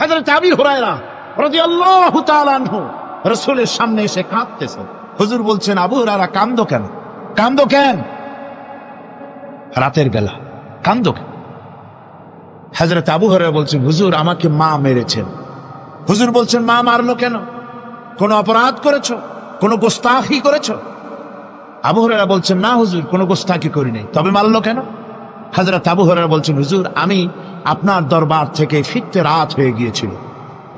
হযরত আবু হুরায়রা রাদিয়াল্লাহু তাআলা আনহু রাসূলের সামনে এসে কাঁদতেছেন। হুজুর বলছেন, আবু হুরায়রা কান্দো কেন? কান্দো কেন? রাতের বেলা কান্দো কেন? হযরত আবু হুরায়রা বলছেন, হুজুর আমাকে মা মেরেছেন। হুজুর বলছেন, মা মারলো কেন? কোন অপরাধ করেছো? কোন গোস্তাখি করেছো? আবু হুরায়রা বলছেন, না হুজুর, কোন গোস্তাখি করি নাই, তবে মারলো কেন? হযরত আবু হুরায়রা বলছেন, হুজুর আমি আপনার দরবার থেকে ফিরতে রাত হয়ে গিয়েছিল।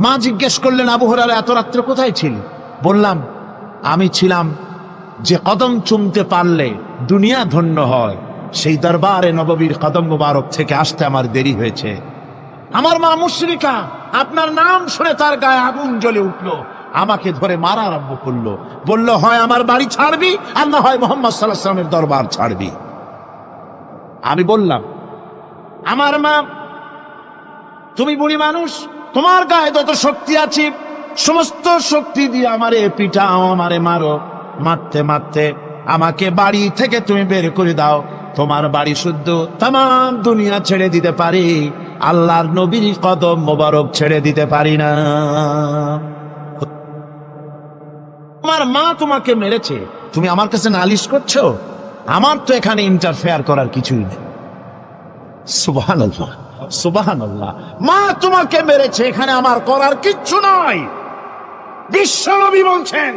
মা জিজ্ঞেস করলেন, আবু হুরায়রা এত রাত্রে কোথায় ছিল? বললাম, আমি ছিলাম যে কদম চুমতে পারলে দুনিয়া ধন্য হয়, সেই দরবারে নববীর কদম মুবারক থেকে আসতে আমার দেরি হয়েছে। আমার মা মুশরিকা, আপনার নাম শুনে তার গায়ে আগুন জ্বলে উঠলো, আমাকে ধরে মারা আরম্ভ করলো। বলল, হয় আমার বাড়ি ছাড়বি আর না হয় মুহাম্মদ সাল্লাল্লাহু আলাইহি ওয়াসাল্লামের দরবার ছাড়বি। আমি বললাম, আমার মা, তুমি বুড়ি মানুষ, তোমার গায়ে যত শক্তি আছে সমস্ত শক্তি দিয়ে আমারে পিটাও, আমারে মারো। মারতে মারতে আমাকে বাড়ি থেকে তুমি বের করে দাও। তোমার বাড়ি শুদ্ধ তামাম দুনিয়া ছেড়ে দিতে পারি, আল্লাহর নবীর কদম মোবারক ছেড়ে দিতে পারি না। তোমার মা তোমাকে মেরেছে, তুমি আমার কাছে নালিশ করছো? আমার তো এখানে ইন্টারফেয়ার করার কিছুই নেই। সুবহানাল্লাহ, সুবহানাল্লাহ। মা তোমাকে মেরেছে, এখানে আমার করার কিচ্ছু নাই। বিশ্ব নবী বলছেন,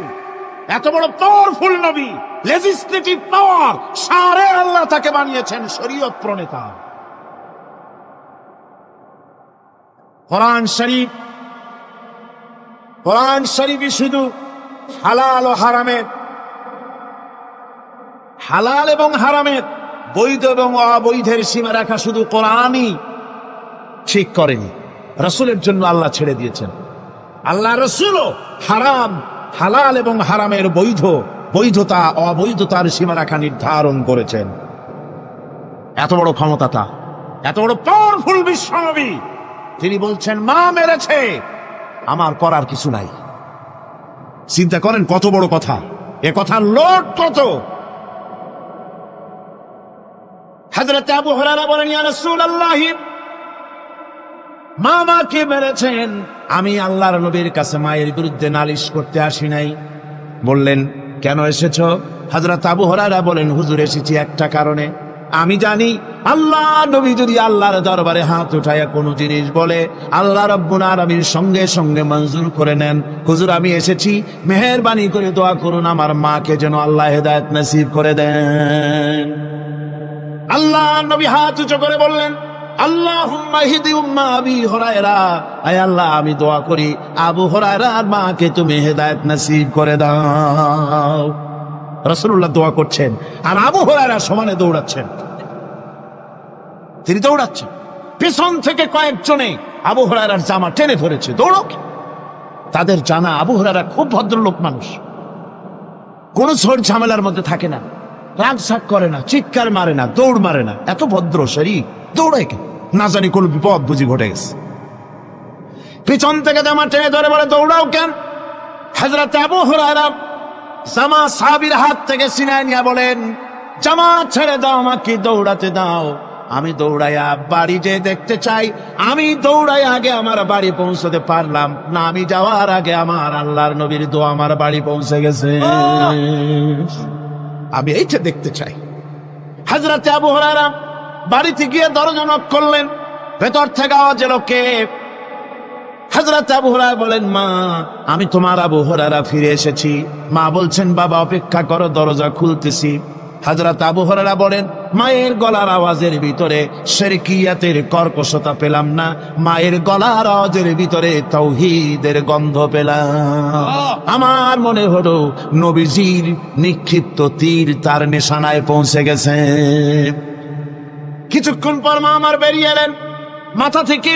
এত বড় পাওয়ারফুল নবী, লেজিসলেটিভ পাওয়ার, সারে আল্লাহ তাকে বানিয়েছেন শরীয়ত প্রণেতা। কোরআন শরীফই শুধু হালাল ও হারামের, হালাল এবং হারামের, বৈধ এবং অবৈধের সীমা রাখা শুধু কোরআনই ঠিক করেনি, রাসূলের জন্য আল্লাহ ছেড়ে দিয়েছেন। আল্লাহ রাসূলও হারাম, হালাল এবং হারামের বৈধতা অবৈধতার সীমারেখা নির্ধারণ করেছেন। এত বড় ক্ষমতা তা, এত বড় পাওয়ারফুল বিশ্বনবী, তিনি বলছেন মা মেরেছে, আমার করার কিছু নাই। চিন্তা করেন কত বড় কথা, এ কথার লোড কত। হযরত আবু হুরায়রা বলেন, ইয়া রাসূলুল্লাহ, মা মাকে মেরেছেন, আমি আল্লাহর নবীর কাছে মায়ের বিরুদ্ধে নালিশ করতে আসি নাই। বললেন, কেন এসেছো? হযরত আবু হুরায়রা বলেন, হুজুর এসেছি একটা কারণে। আমি জানি আল্লাহ নবী যদি আল্লাহর দরবারে হাত উঠায়া কোনো জিনিস বলে, আল্লাহ রাব্বুল আলামিন সঙ্গে সঙ্গে মঞ্জুর করে নেন। হুজুর আমি এসেছি, মেহেরবানি করে দোয়া করুন আমার মাকে যেন আল্লাহ হেদায়েত নসিব করে দেন। আল্লাহ নবী হাত উঁচু করে বললেন, আল্লাহুম্মা হিদি উম্মা আবি হুরায়রা, আয় আল্লাহ আমি দোয়া করি আবু হুরায়রার মাকে তুমি হেদায়েত নসিব করে দাও। রাসূলুল্লাহ দোয়া করছেন আর আবু হুরায়রা সমানে দৌড়াচ্ছেন। তিনি দৌড়াচ্ছেন, পিছন থেকে কয়েকজনে আবু হুরায়রার জামা টেনে ধরেছে, দৌড়ক। তাদের জানা আবু হুরায়রা খুব ভদ্রলোক মানুষ, কোন ঝড় ঝামেলার মধ্যে থাকে না, রাগ সাগ করে না, চিৎকার মারে না, দৌড় মারে না, এত ভদ্র শরীর, দৌড়ায় কেন? না জানি কোন বিপদ বুঝি ঘটে গেছে। পিছন থেকে জামা টেনে ধরে বলে, দৌড়াও কেন? হযরত আবু হুরায়রা জামা সাহাবীর হাত থেকে ছিনায় নিয়ে বলেন, জামা ছেড়ে দাও, আমাকে দৌড়াতে দাও। আমি দৌড়াইয়া বাড়ি যে দেখতে চাই, আমি দৌড়াই আগে আমার বাড়ি পৌঁছতে পারলাম না, আমি যাওয়ার আগে আমার আল্লাহর নবীর দোয়া আমার বাড়ি পৌঁছে গেছে, আমি এইটা দেখতে চাই। হযরত আবু হুরায়রা বাড়িতে গিয়ে দরজা নক করলেন, ভেতর থেকে আওয়াজ এলো, কে? হযরত আবু হুরায়রা বলেন, মা আমি তোমার আবু হুরায়রা ফিরে এসেছি। মা বলছেন, বাবা অপেক্ষা করো, দরজা খুলতেছি। হযরত আবু হুরায়রা বলেন, মায়ের গলার আওয়াজের ভিতরে শিরকিয়াতের কর্কশতা পেলাম না, মায়ের গলার আওয়াজের ভিতরে তাওহীদের গন্ধ পেলাম। আমার মনে হলো নবীজির নিক্ষিপ্ত তীর তার নিশানায় পৌঁছে গেছে। কিছুক্ষণ পর মা আমার বেরিয়ে এলেন, মাথা থেকে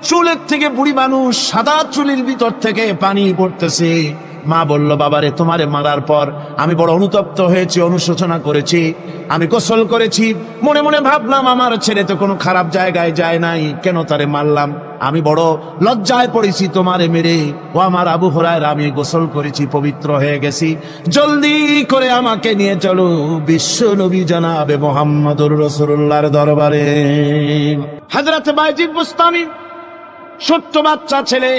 চুলের থেকে, বুড়ি মানুষ, সাদা চুলের ভিতর থেকে পানি পড়তেছে। মা বলল, বাবারে তোমারে মারার পর আমি বড় অনুতপ্ত হয়েছি, অনুশোচনা করেছি, আমি গোসল করেছি, মনে মনে ভাবলাম আমার ছেলে তো কোনো খারাপ জায়গায় যায় নাই, কেন তারে মারলাম? আমি বড় লজ্জায় পড়েছি তোমারে মেরে। ও আমার আবু হুরায়রা, আমি গোসল করেছি, পবিত্র হয়ে গেছি, জলদি করে আমাকে নিয়ে চলো বিশ্ব নবী জনাবে মুহাম্মদুর রাসূলুল্লাহর দরবারে। হযরত বাইজিদ বুস্তামি ছোট্ট বাচ্চা ছেলে,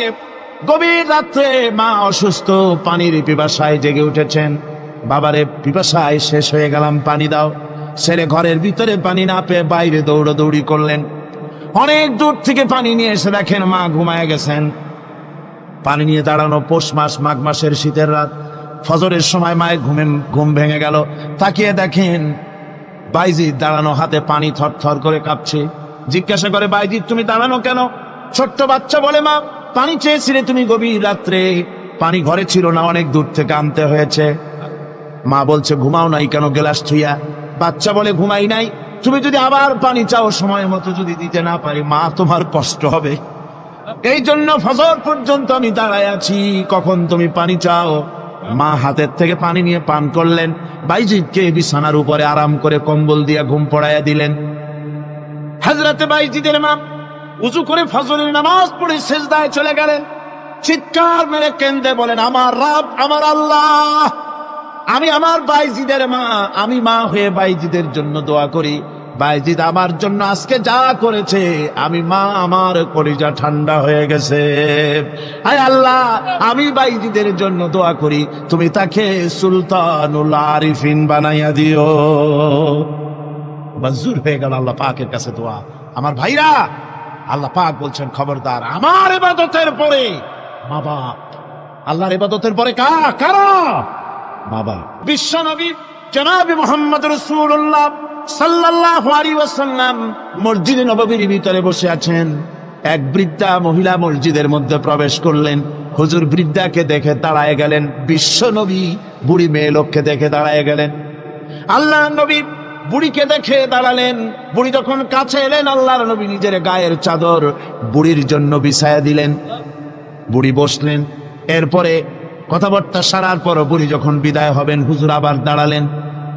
গভীর রাত্রে মা অসুস্থ, পানির পিপাসায় জেগে উঠেছেন। বাবারে, পিপাসায় শেষ হয়ে গেলাম, পানি দাও। ছেলে ঘরের ভিতরে পানি না পেয়ে বাইরে দৌড়াদৌড়ি করলেন। অনেক দূর থেকে পানি নিয়ে এসে দেখেন মা ঘুমায় গেছেন। পানি নিয়ে দাঁড়ানো পৌষ মাস, মাঘ মাসের শীতের রাত, ফজরের সময় মায়ের ঘুম ভেঙে গেল। তাকিয়ে দেখেন বাইজিদ দাঁড়ানো, হাতে পানি থরথর করে কাঁপছে। জিজ্ঞাসা করে, বাইজিদ তুমি দাঁড়ানো কেন? ছোট্ট বাচ্চা বলে, মা পানি চেয়েছিলে তুমি গভীর রাত্রে, পানি ঘরে ছিল না, অনেক দূর থেকে আনতে হয়েছে। মা বলছে, ঘুমাও নাই কেন গ্লাস ছুঁয়া? বাচ্চা বলে, ঘুমাই নাই। তুমি যদি আবার পানি চাও, সময় মতো যদি দিতে না পারি, মা তোমার কষ্ট হবে। এই জন্য ফজর পর্যন্ত আমি দাঁড়ায় আছি, কখন তুমি পানি চাও। মা হাতের থেকে পানি নিয়ে পান করলেন। বাইজিদকে বিছানার উপরে আরাম করে কম্বল দিয়ে ঘুম পড়াইয়া দিলেন। হযরতে বাইজিদের মা উযু করে ফজরের নামাজ পড়ে সিজদায় চলে গেলেন। চিৎকার মেরে কেঁদে বলেন, আমার রব, আমার আল্লাহ, আমি আমার বাইজিদের মা, আমি মা হয়ে বাইজিদের জন্য দোয়া করি। বাইজিদ আমার জন্য আজকে যা করেছে, আমি মা, আমার কলিজা ঠান্ডা হয়ে গেছে। আয় আল্লাহ, আমি বাইজিদের জন্য দোয়া করি, তুমি তাকে সুলতানুল আরিফিন বানাইয়া দিও। মঞ্জুর হয়ে গেল আল্লাহ পাকের কাছে দোয়া। আমার ভাইরা, আল্লাহ পাক বলছেন, খবরদার, আমার ইবাদতের পরে মা বাপ, আল্লাহর ইবাদতের পরে কারা? বাবা। বিশ্ব নবী জনাবে মুহাম্মদ রাসূলুল্লাহ সাল্লাল্লাহু আলাইহি ওয়াসাল্লাম মসজিদে নববীর ভিতরে বসে আছেন। এক বৃদ্ধা মহিলা মসজিদের মধ্যে প্রবেশ করলেন। হুজুর বৃদ্ধাকে দেখে দাঁড়ায় গেলেন। বিশ্ব নবী বুড়ি মেয়ে লোককে দেখে দাঁড়ায় গেলেন। আল্লাহ নবী বুড়িকে দেখে দাঁড়ালেন। বুড়ি যখন কাছে এলেন, আল্লাহর নবী নিজের গায়ের চাদর বুড়ির জন্য বিছায়া দিলেন। বুড়ি বসলেন। এরপরে কথাবার্তা সারার পর বুড়ি যখন বিদায় হবেন, হুজুর আবার দাঁড়ালেন।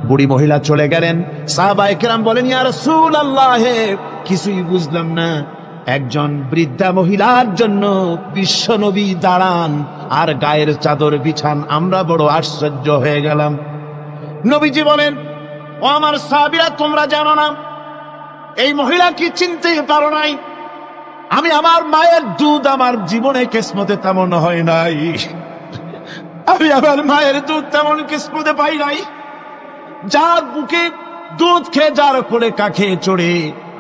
বুড়ি মহিলা চলে গেলেন। সাহাবায়ে কেরাম বলেন, ইয়া রাসূলুল্লাহ, কিছুই বুঝলাম না, একজন বৃদ্ধা মহিলার জন্য বিশ্ব নবী দাঁড়ান আর গায়ের চাদর বিছান, আমরা বড় আশ্চর্য হয়ে গেলাম। নবীজি বলেন, ও আমার সাহাবীরা, তোমরা জানো না এই মহিলা কি চিনতে পারো নাই? আমি আমার মায়ের দুধ আমার জীবনে কিসমতে তেমন হয় নাই, আমি আমার মায়ের দুধ তেমন কিসমতে পাই নাই। যার বুকে দুধ খেয়ে, যার কোলে কাখে চড়ে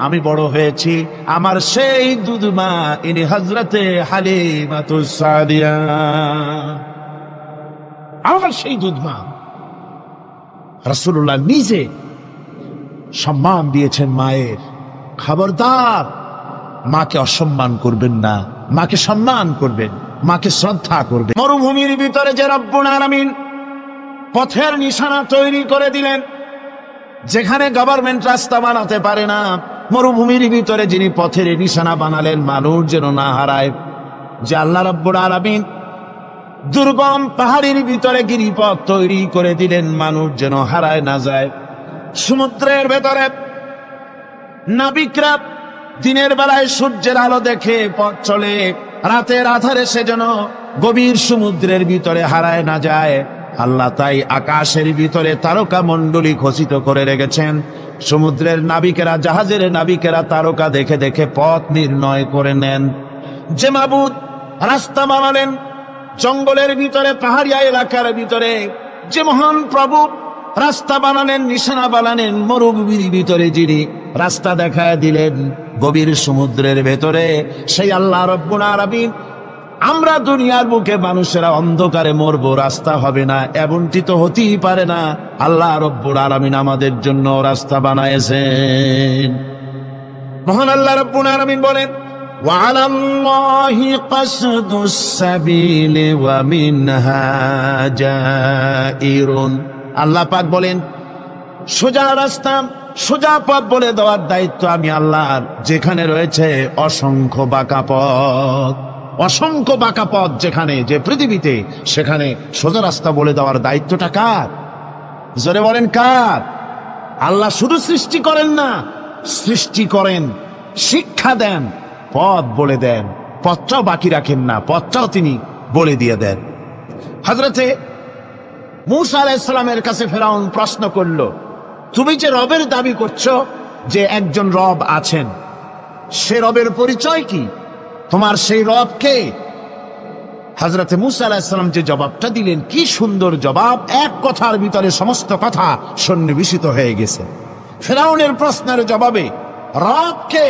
আমি বড় হয়েছি, আমার সেই দুধ মা, ইনি হযরতে হালিমাতুস সাদিয়া, আমার সেই দুধ মা। রাসূলুল্লাহ নিজে সম্মান দিয়েছেন মায়ের। খবরদার, মাকে অসম্মান করবেন না, মাকে সম্মান করবেন, মাকে শ্রদ্ধা করবেন। মরুভূমির ভিতরে যে রব্বুল আলামিন পথের নিশানা তৈরি করে দিলেন, যেখানে গভর্নমেন্ট রাস্তা বানাতে পারে না, মরুভূমির ভিতরে যিনি পথের নিশানা বানালেন, মানুষ যেন না হারায়। যে আল্লাহ রব্বুল আলামিন দুর্গম পাহাড়ের ভিতরে গিরিপথ তৈরি করে দিলেন, মানুষ যেন হারায় না যায়। সমুদ্রের ভেতরে নাবিকরা দিনের বেলায় সূর্যের আলো দেখে পথ চলে, রাতের আধারে সে যেন গভীর সমুদ্রের ভিতরে হারায় না যায়। আল্লাহ তাই আকাশের ভিতরে তারকা মণ্ডলী খচিত করে রেখেছেন। সমুদ্রের নাবিকেরা, জাহাজের নাবিকেরা তারকা দেখে দেখে পথ নির্ণয় করে নেন। যে মাবুদ রাস্তা বানালেন জঙ্গলের ভিতরে, পাহাড়িয়া এলাকার ভিতরে, যে মহান প্রভু রাস্তা বানালেন, নিশানা বানালেন মরুভূমির ভিতরে, যিনি রাস্তা দেখায় দিলেন গভীর সমুদ্রের ভেতরে, সেই আল্লাহ রব্বুল আলামিন। আমরা দুনিয়ার বুকে মানুষেরা অন্ধকারে মরবো, রাস্তা হবে না, এমনটি তো হতেই পারে না। আল্লাহ রব্বুল আলামিন আমাদের জন্য রাস্তা বানায়েছেন। মহান আল্লাহ রব্বুল আলামিন বলেন, وعلى الله قصد السبيل ومنها جائر। আল্লাহ পাক বলেন, সোজা রাস্তা, সোজা পথ বলে দেওয়ার দায়িত্ব আমি আল্লাহর। যেখানে রয়েছে অসংখ্য বাঁকা পথ, অসংখ্য বাঁকা পথ যেখানে, যে পৃথিবীতে, সেখানে সোজা রাস্তা বলে দেওয়ার দায়িত্বটা কার? জোরে বলেন কার? আল্লাহ শুধু সৃষ্টি করেন না, সৃষ্টি করেন, শিক্ষা দেন, পথ বলে দেন, পথটাও বাকি রাখেন না, পথটাও তিনি বলে দিয়ে দেন। হযরতে মূসা আলাইহিস সালামের কাছে ফেরাউন প্রশ্ন করল, তুমি যে রবের দাবি করছো, যে একজন রব আছেন, সে রবের পরিচয় কি? তোমার সেই রব কে? হযরত মুসা আলাইহিস সালাম যে জবাবটা দিলেন, কি সুন্দর জবাব, এক কথার ভিতরে সমস্ত কথা সন্নিবেশিত হয়ে গেছে। ফিরআউনের প্রশ্নের জবাবে রব কে,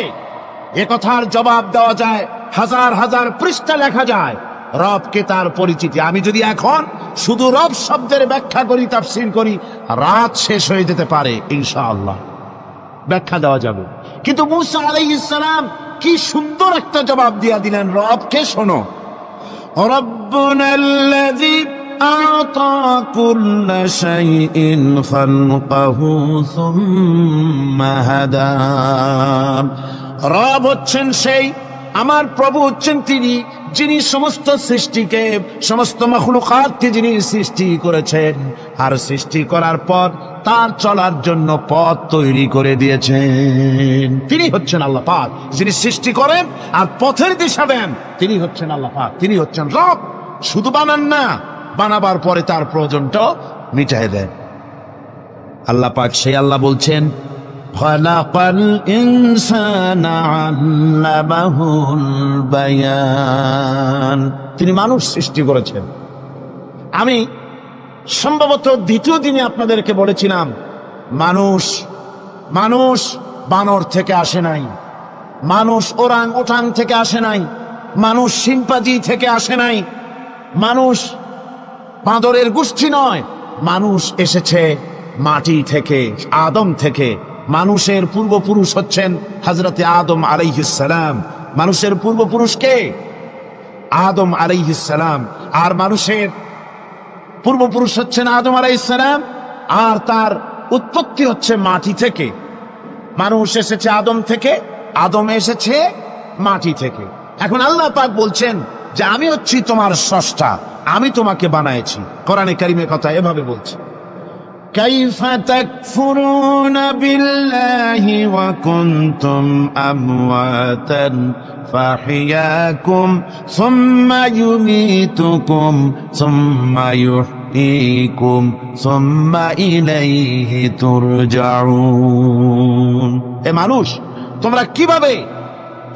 এ কথার জবাব দেওয়া যায়, হাজার হাজার পৃষ্ঠা লেখা যায়। রবকে তার পরিচিতি, আমি যদি এখন শুধু রব শব্দের ব্যাখ্যা করি, তাফসীর করি, রাত শেষ হয়ে যেতে পারে, ইনশাআল্লাহ ব্যাখ্যা দেওয়া যাবে। কিন্তু মুসা আলাইহিস সালাম কি সুন্দর একটা জবাব দিয়া দিলেন, রবকে শোনো, রব্বুনাল্লাযী আ'তা কুল্লা শাইইন খালকাহু সুম্মা হাদা। রব হচ্ছেন সেই, আমার প্রভু হচ্ছেন তিনি, যিনি সমস্ত সৃষ্টিকে, সমস্ত মাখলুকাতকে যিনি সৃষ্টি করেছেন, আর সৃষ্টি করার পর তার চলার জন্য পথ তৈরি করে দিয়েছেন। তিনি হচ্ছেন আল্লাহ পাক, যিনি সৃষ্টি করেন আর পথের দিশা দেন। তিনি হচ্ছেন আল্লাহ পাক, তিনি হচ্ছেন রব। শুধু বানান না, বানাবার পরে তার প্রয়োজনটাও মিটাই দেন। আল্লাহ পাক সেই আল্লাহ বলছেন, খালাকাল ইনসানা আল্লামাহুল বায়ান। তিনি মানুষ সৃষ্টি করেছেন। আমি সম্ভবত দ্বিতীয় দিনে আপনাদেরকে বলেছিলাম, মানুষ বানর থেকে আসে নাই, মানুষ ওরাং ওটাং থেকে আসে নাই, মানুষ শিম্পাঞ্জি থেকে আসে নাই, মানুষ বাঁদরের গোষ্ঠী নয়, মানুষ এসেছে মাটি থেকে, আদম থেকে। মানুষের পূর্বপুরুষ হচ্ছেন হযরতে আদম আলাইহিস সালাম। মানুষের পূর্বপুরুষ কে? আদম আলাইহিস সালাম। আর মানুষের পূর্বপুরুষ হচ্ছেন আদম আলাইহিস সালাম, আর তার উৎপত্তি হচ্ছে মাটি থেকে। মানুষ এসেছে আদম থেকে, আদম এসেছে মাটি থেকে। এখন আল্লাহ পাক বলছেন যে আমি হচ্ছি তোমার স্রষ্টা, আমি তোমাকে বানাইছি। কোরআনে কারীমে কথা এভাবে বলছে, কাইফা তাকফুরুনা বিল্লাহি ওয়া কুনতুম আমওয়াতান ফাহিয়াকুম সুম্মা ইউমীতুকুম সুম্মা ইউহয়ীকুম সুম্মা ইলাইহি তুরজাউন। এ মানুষ, তোমরা কিভাবে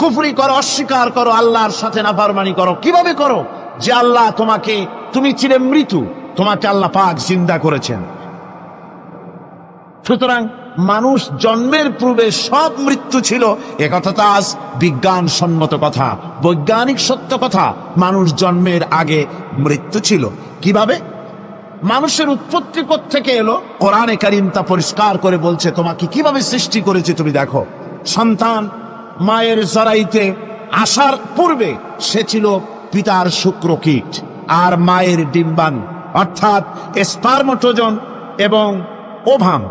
কুফরি করো, অস্বীকার করো, আল্লাহর সাথে নাফরমানি করো? কিভাবে করো যে আল্লাহ তোমাকে, তুমি ছিলে মৃত্যু, তোমাকে আল্লাহ পাক জিন্দা করেছেন। সুতরাং মানুষ জন্মের পূর্বে সব মৃত্যু ছিল, একথা তো আজ বিজ্ঞানসম্মত কথা, বৈজ্ঞানিক সত্য কথা। মানুষ জন্মের আগে মৃত্যু ছিল। কিভাবে? মানুষের উৎপত্তি কোত্থেকে এলো? কোরআনে কারীম তা পরিষ্কার করে বলছে, তোমাকে কিভাবে সৃষ্টি করেছে তুমি দেখো। সন্তান মায়ের জরাইতে আসার পূর্বে সে ছিল পিতার শুক্রকীট আর মায়ের ডিম্বাণু, অর্থাৎ স্পার্মটোজন এবং ওভাম,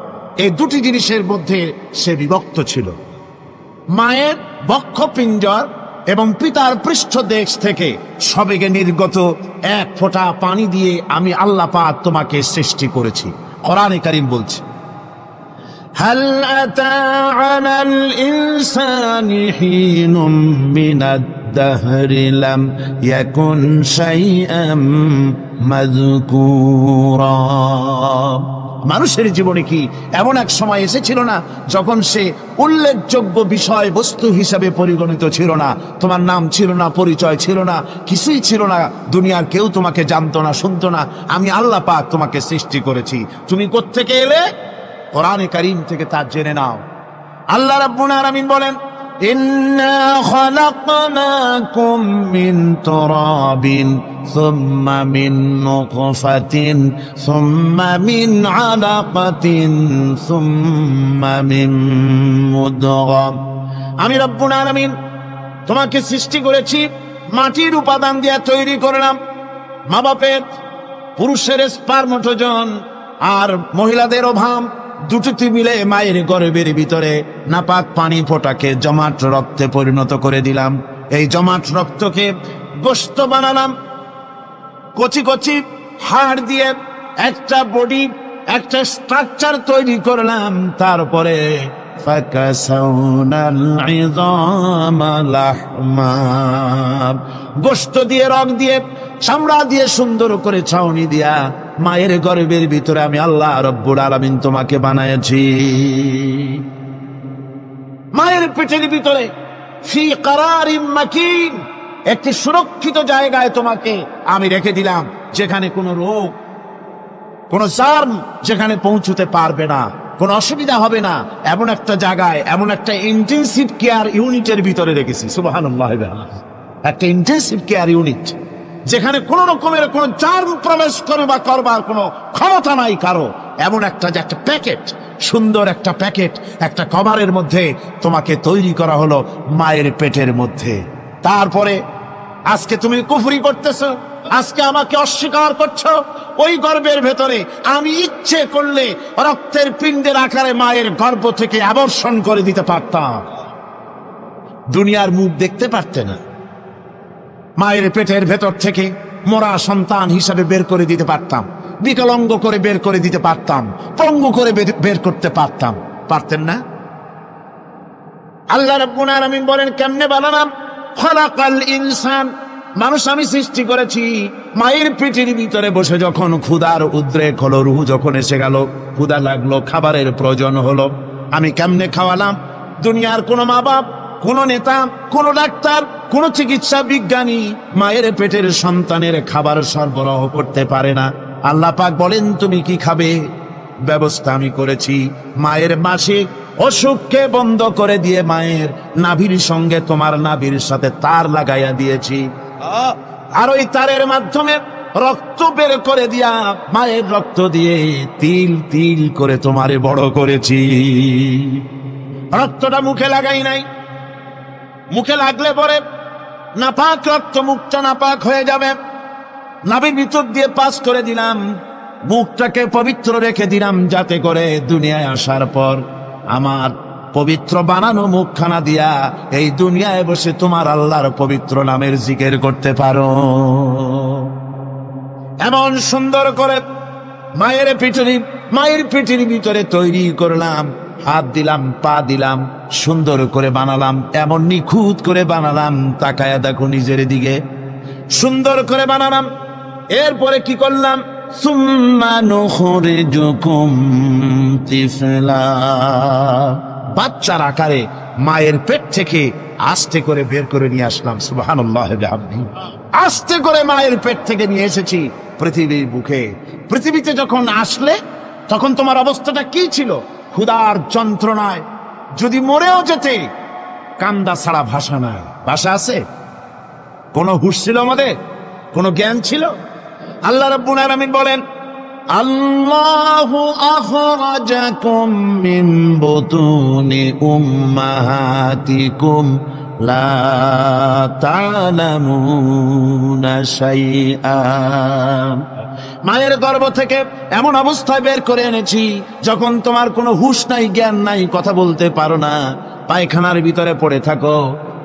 এই দুটি জিনিসের মধ্যে সে বিভক্ত ছিল। মায়ের বক্ষপিঞ্জর এবং পিতার পৃষ্ঠদেশ থেকে সবেগে নির্গত এক ফোঁটা পানি দিয়ে আমি আল্লাহ পাক তোমাকে সৃষ্টি করেছি। কোরআনে কারীম বলছে, হাল আতা আলাল ইনসানি হিনুম মিনাদ দাহরি লাম ইয়াকুন শাইআম মাযকুরা। মানুষের জীবনে কি এমন এক সময় এসেছিল না যখন সে উল্লেখযোগ্য বিষয় বস্তু হিসাবে পরিগণিত ছিল না? তোমার নাম ছিল না, পরিচয় ছিল না, কিছুই ছিল না, দুনিয়ার কেউ তোমাকে জানতো না, শুনতো না। আমি আল্লাহ পাক তোমাকে সৃষ্টি করেছি। তুমি কোত্থেকে এলে? কোরআনে কারীম থেকে তা জেনে নাও। আল্লাহ রাব্বুল আলামিন বলেন, ইন্না খালাকনাকুম মিন তুরাবিন সুম্মা মিন নুতফাতিন সুম্মা মিন আলাকাতিন সুম্মা মিন মুদগা। আমি রব্বুল আলামিন তোমাকে সৃষ্টি করেছি, মাটির উপাদান দিয়ে তৈরি করলাম। মা বাপের, পুরুষের স্পার্মটোজন আর মহিলাদের ওভাম দুটি মিলে মায়ের গর্ভের ভিতরে নাপাক পানি ফোঁটাকে জমাট রক্তে পরিণত করে দিলাম। এই জমাট রক্তকে গোশত বানালাম, কচি কচি হাড় দিয়ে একটা বডি, একটা স্ট্রাকচার তৈরি করলাম। তারপরে গোশত দিয়ে, রক দিয়ে, চামড়া দিয়ে সুন্দর করে ছাউনি দিয়া মায়ের গর্ভের ভিতরে আমি আল্লাহ রব্বুল আলামিন তোমাকে বানাইছি। মায়ের পেটের ভিতরে ফি কারারিম মাকিন, একটি সুরক্ষিত জায়গায় তোমাকে আমি রেখে দিলাম, যেখানে কোনো রোগ, কোনো জার্ম যেখানে পৌঁছতে পারবে না, কোনো অসুবিধা হবে না। এমন একটা জায়গায়, এমন একটা ইন্টেন্সিভ কেয়ার ইউনিটের ভিতরে রেখেছি। সুবহানাল্লাহ, একটা ইন্টেন্সিভ কেয়ার ইউনিট, যেখানে কোনো রকমের কোনো জার্ম প্রবেশ করবার কোনো ক্ষমতা নাই কারো। এমন একটা যে একটা প্যাকেট, সুন্দর একটা প্যাকেট, একটা কভারের মধ্যে তোমাকে তৈরি করা হলো মায়ের পেটের মধ্যে। তারপরে আজকে তুমি কুফরি করতেছো, আজকে আমাকে অস্বীকার করছো। ওই গর্ভের ভেতরে আমি ইচ্ছে করলে রক্তের পিণ্ডের আকারে মায়ের গর্ভ থেকে আবর্ষণ করে দিতে পারতাম, দুনিয়ার মুখ দেখতে পারতে না। মায়ের পেটের ভেতর থেকে মরা সন্তান হিসাবে বের করে দিতে পারতাম, বিকলাঙ্গ করে বের করে দিতে পারতাম, পঙ্গু করে বের করতে পারতাম। পারতেন না? আল্লাহ রাব্বুল আলামিন বলেন, কেমনে বানালাম? খলাকাল ইনসান, মানুষ আমি সৃষ্টি করেছি মায়ের পেটের ভিতরে বসে। যখন ক্ষুধার উদ্রেক হলো, রুহ যখন এসে গেল, ক্ষুধা লাগলো, খাবারের প্রয়োজন হলো, আমি কেমনে খাওয়ালাম? দুনিয়ার কোনো মা বাপ, কোন নেতা, কোন ডাক্তার, কোন চিকিৎসা বিজ্ঞানী মায়ের পেটের সন্তানের খাবার সরবরাহ করতে পারে না। আল্লাহ পাক বলেন, তুমি কি খাবে? ব্যবস্থা আমি করেছি। মায়ের মাসিক অসুখকে বন্ধ করে দিয়ে মায়ের নাভির সঙ্গে তোমার নাভির সাথে তার লাগাইয়া দিয়েছি, আর ওই তারের মাধ্যমে রক্ত বের করে দিয়া মায়ের রক্ত দিয়ে তিল তিল করে তোমারে বড় করেছি। রক্তটা মুখে লাগাই নাই, মুখে লাগলে পরে নাপাক রক্ত, মুখটা নাপাক হয়ে যাবে। নাভির ভিতর দিয়ে পাস করে দিলাম, মুখটাকে পবিত্র রেখে দিলাম, যাতে করে দুনিয়ায় আসার পর আমার পবিত্র বানানো মুখখানা দিয়া এই দুনিয়ায় বসে তোমার আল্লাহর পবিত্র নামের জিকির করতে পারো। এমন সুন্দর করে মায়ের পিঠের ভিতরে তৈরি করলাম, হাত দিলাম, পা দিলাম, সুন্দর করে বানালাম, এমন নিখুঁত করে বানালাম, তাকায়া দেখো নিজের দিকে, সুন্দর করে বানালাম। এরপরে কি করলাম? সুম্মা নুখরিজুকুম তিফলা, বাচ্চার আকারে মায়ের পেট থেকে আস্তে করে বের করে নিয়ে আসলাম। সুবহানাল্লাহ, আস্তে করে মায়ের পেট থেকে নিয়ে এসেছি পৃথিবীর বুকে। পৃথিবীতে যখন আসলে তখন তোমার অবস্থাটা কি ছিল? ক্ষুধার যন্ত্রণায় যদি মরেও যেতে, কান্দা ছাড়া ভাষা নাই। ভাষা আছে? কোন হুঁশ ছিল আমাদের? কোন জ্ঞান ছিল? আল্লাহ রাব্বুল আলামিন বলেন, আল্লাহু আখরাজাকুম মিন বুতুনি উম্মাহাতিকুম লা তা'লামুনা শাইআ, মায়ের গর্ভ থেকে এমন অবস্থায় বের করে এনেছি যখন তোমার কোনো হুঁশ নাই, জ্ঞান নাই, কথা বলতে পারো না, পায়খানার ভিতরে পড়ে থাকো,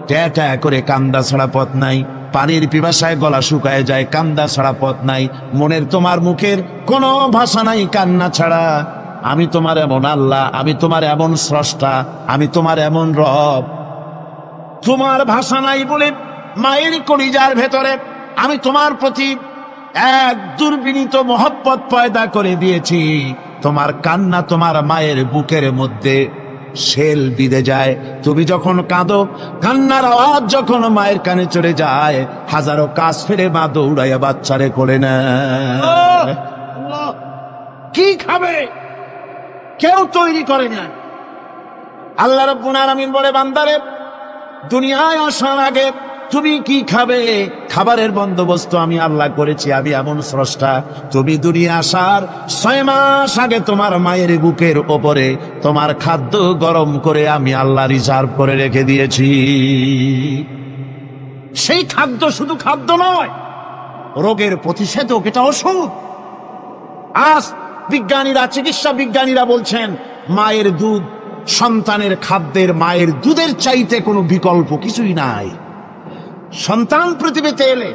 ট্যা ট্যা করে কান্দা ছাড়া পথ নাই, পানির পিপাসায় গলা শুকায় যায়, কান্দা ছাড়া পথ নাই, মনের তোমার মুখের কোনো ভাষা নাই কান্না ছাড়া। আমি তোমার এমন আল্লাহ, আমি তোমার এমন স্রষ্টা, আমি তোমার এমন রব। তোমার ভাষা নাই বলে মায়ের কলিজার ভেতরে আমি তোমার প্রতি এক দুর্বিনীত মহব্বত পয়দা করে দিয়েছি। তোমার কান্না তোমার মায়ের বুকের মধ্যে শেল বিঁধে যায়। তুমি যখন কাঁদো, কান্নার আওয়াজ যখন মায়ের কানে চলে যায়, হাজারো কাজ ফেলে মা দৌড়াইয়া বাচ্চারে কোলে নেয়। কি খাবে কেউ তৈরি করে না। আল্লাহ রাব্বুল আলামিন বলে, বান্দারে, দুনিয়ায় আসার আগে তুমি কি খাবে, খাবারের বন্দোবস্ত আমি আল্লাহ করেছি, আমি এমন স্রষ্টা। তুমি দুনিয়া আসার 6 মাস আগে তোমার মায়ের বুকের ওপরে তোমার খাদ্য গরম করে আমি আল্লাহ রিজার্ভ করে রেখে দিয়েছি। সেই খাদ্য শুধু খাদ্য নয়, রোগের প্রতিষেধক, এটা ওষুধ। আজ বিজ্ঞানীরা, চিকিৎসা বিজ্ঞানীরা বলছেন, মায়ের দুধ সন্তানের খাদ্যের, মায়ের দুধের চাইতে কোনো বিকল্প কিছুই নাই। সন্তান পৃথিবীতে এলে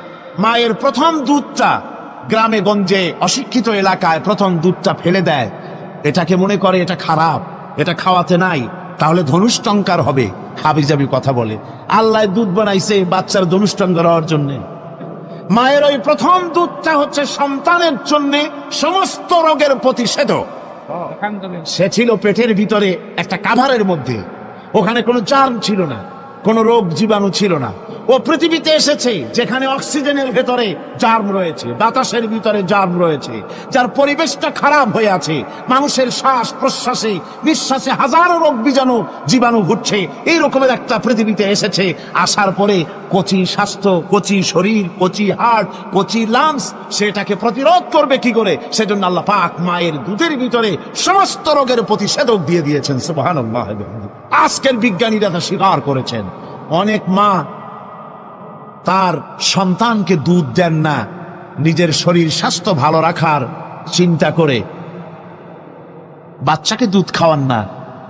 মায়ের প্রথম দুধটা গ্রামে গঞ্জে অশিক্ষিত এলাকায় প্রথম দুধটা ফেলে দেয়। এটাকে মনে করে এটা খারাপ, এটা খাওয়াতে নাই, তাহলে ধনুষ্টঙ্কার হবে, হাবিজাবি কথা বলে। আল্লাহ দুধ বানাইছে বাচ্চার ধনুষ্টঙ্কার হওয়ার জন্য। মায়ের ওই প্রথম দুধটা হচ্ছে সন্তানের জন্য সমস্ত রোগের প্রতিষেধক। সে ছিল পেটের ভিতরে একটা কাভারের মধ্যে, ওখানে কোনো জার্ম ছিল না, কোনো রোগ জীবাণু ছিল না। ও পৃথিবীতে এসেছে যেখানে অক্সিজেনের ভেতরে জার্ম রয়েছে, বাতাসের ভিতরে জার্ম রয়েছে, যার পরিবেশটা খারাপ হয়ে আছে, মানুষের শ্বাস প্রশ্বাসে নিঃশ্বাসে হাজারো রোগ বীজাণু জীবাণু ঘুরছে, এই রকমের একটা পৃথিবীতে এসেছে। আসার পরে কচি স্বাস্থ্য, কচি শরীর, কচি হার্ট, কচি লাংস, সেটাকে প্রতিরোধ করবে কি করে? সেজন্য আল্লাহ পাক মায়ের দুধের ভিতরে সমস্ত রোগের প্রতিষেধক দিয়ে দিয়েছেন। সুবহানাল্লাহ। আজকের বিজ্ঞানীরা তা স্বীকার করেছেন। অনেক মা তার সন্তানকে দুধ দেন না নিজের শরীর স্বাস্থ্য ভালো রাখার চিন্তা করে, বাচ্চাকে দুধ খাওয়ান না।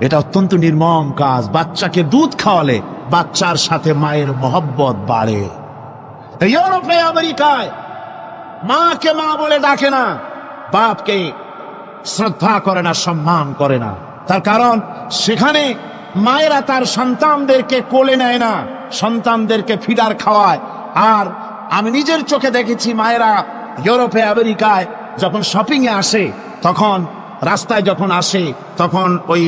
এটা অত্যন্ত নির্মম কাজ। বাচ্চাকে দুধ খাওয়ালে বাচ্চার সাথে মায়ের মহব্বত বাড়ে। ইউরোপে আমেরিকায় মাকে মা বলে ডাকে না, বাপকে শ্রদ্ধা করে না, সম্মান করে না। তার কারণ সেখানে মায়েরা তার সন্তানদেরকে কোলে নেয় না, সন্তানদেরকে ফিডার খাওয়ায়। আর আমি নিজের চোখে দেখেছি মায়েরা ইউরোপে আমেরিকায় যখন শপিং এ আসে, তখন রাস্তায় যখন আসে, তখন ওই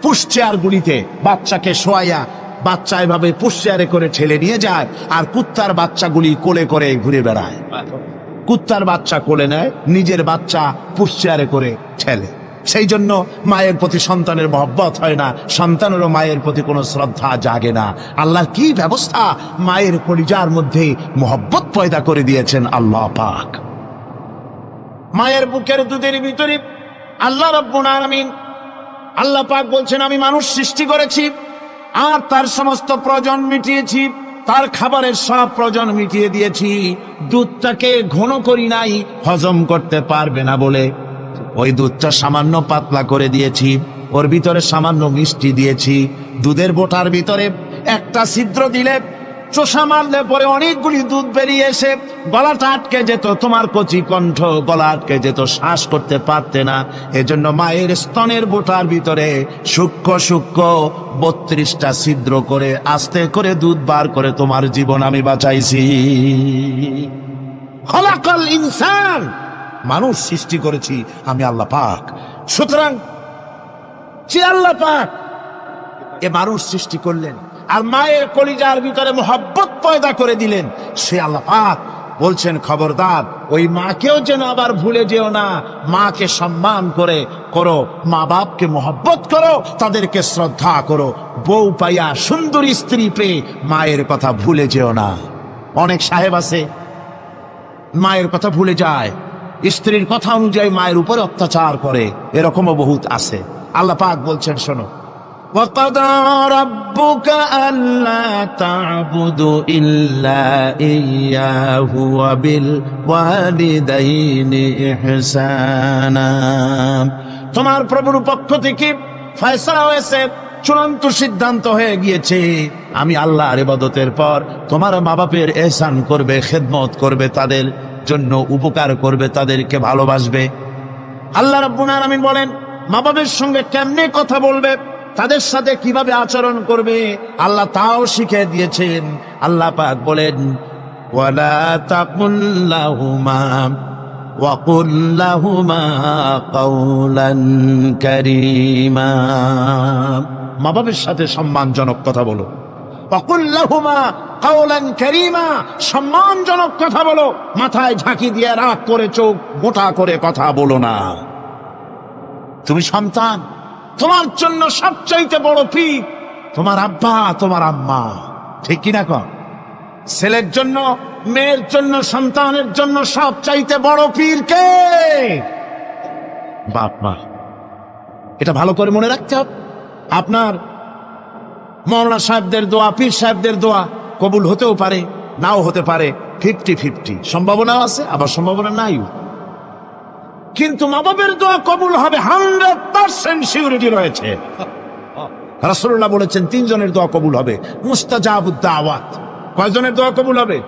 পুশ চেয়ার গুলিতে বাচ্চাকে শোয়াইয়া বাচ্চা এভাবে পুশ চেয়ারে করে ঠেলে নিয়ে যায়, আর কুত্তার বাচ্চাগুলি কোলে করে ঘুরে বেড়ায়। কুত্তার বাচ্চা কোলে নেয়, নিজের বাচ্চা পুশ চেয়ারে করে ঠেলে। সেই জন্য মায়ের প্রতি সন্তানের মহব্বত হয় না, সন্তানেরও মায়ের প্রতি কোনো শ্রদ্ধা জাগে না। আল্লাহর কি ব্যবস্থা! মায়ের কলিজার মধ্যে মহব্বত পয়দা করে দিয়েছেন আল্লাহ পাক। মায়ের বুকের দুধের ভিতরে আল্লাহ রাব্বুল আলামিন, আল্লাহ পাক বলছেন, আমি মানুষ সৃষ্টি করেছি আর তার সমস্ত প্রয়োজন মিটিয়েছি, তার খাবারের সব প্রয়োজন মিটিয়ে দিয়েছি। দুধটাকে ঘন করি নাই হজম করতে পারবে না বলে, ওই দুধটা সামান্য পাতলা করে দিয়েছি, ওর ভিতরে সামান্য মিষ্টি দিয়েছি। দুধের বোটার ভিতরে একটা ছিদ্র দিলে, চোষা মারলে পরে অনেকগুলি দুধ বেরিয়ে এসে গলাটা আটকে যেত, তোমার কচি কণ্ঠ গলা আটকে যেত, শ্বাস করতে পারতে না। এজন্য মায়ের স্তনের বোটার ভিতরে সূক্ষ্ম সূক্ষ্ম 32টা ছিদ্র করে আস্তে করে দুধ বার করে তোমার জীবন আমি বাঁচাইছি। খলাকাল ইনসান, মানুষ সৃষ্টি করেছি আমি আল্লাহ পাক। সুতরাং যে আল্লাহ পাক এ মানুষ সৃষ্টি করলেন আর মায়ের কলিজার ভিতরে মহব্বত পয়দা করে দিলেন, সে আল্লাহ পাক বলছেন, খবরদার ওই মাকেও যেন আবার ভুলে যেও না। মাকে সম্মান করে করো, মা বাপকে মহব্বত করো, তাদেরকে শ্রদ্ধা করো। বউ পাইয়া সুন্দরী স্ত্রী পেয়ে মায়ের কথা ভুলে যেও না। অনেক সাহেব আছে মায়ের কথা ভুলে যায়, স্ত্রীর কথা অনুযায়ী মায়ের উপরে অত্যাচার করে, এরকমও বহুত আছে। আল্লাহ পাক বলছেন, শোনো, وَقَضَى رَبُّكَ أَلَّا تَعْبُدُوا إِلَّا إِيَّاهُ وَبِالْوَالِدَيْنِ إِحْسَانًا। তোমার প্রভুর পক্ষ থেকে ফয়সালা হয়েছে, চূড়ান্ত সিদ্ধান্ত হয়ে গিয়েছে, আমি আল্লাহর ইবাদতের পর তোমার মা বাপের ইহসান করবে, খেদমত করবে, তাদের জন্য উপকার করবে, তাদেরকে ভালোবাসবে। আল্লাহ রাব্বুল আলামিন বলেন, মা বাপের সঙ্গে কেমনে কথা বলবে, তাদের সাথে কিভাবে আচরণ করবে, আল্লাহ তাও শিখিয়ে দিয়েছেন। আল্লাহ পাক বলেন, ওয়ালা তাকুল লাহুমা ওয়া কুল লাহুমা কাওলান কারীমা। মা বাবার সাথে সম্মানজনক কথা বলো। ওয়া কুল লাহুমা কাওলান কারীমা, সম্মানজনক কথা বলো। মাথায় ঝাঁকি দিয়ে রাগ করে চোখ মোটা করে কথা বলো না। তুমি সন্তান, তোমার জন্য সবচাইতে বড় পীর তোমার আব্বা, তোমার আম্মা, ঠিক কিনা কর? ছেলের জন্য, মেয়ের জন্য, সন্তানের জন্য সবচাইতে বড় পীর কে? বাপ মা। এটা ভালো করে মনে রাখতে হবে। আপনার মৌলানা সাহেবদের দোয়া, পীর সাহেবদের দোয়া কবুল হতেও পারে, নাও হতে পারে, 50-50 সম্ভাবনাও আছে, আবার সম্ভাবনা নাই। কিন্তু মা বাবের দোয়া কবুল হবে 100% সিউরিটি রয়েছে। রাসূলুল্লাহ বলেছেন 3 জনের দোয়া কবুল হবে, মুস্তাজাবুদ দাওয়াত। কয়জনের দোয়া কবুল হবে?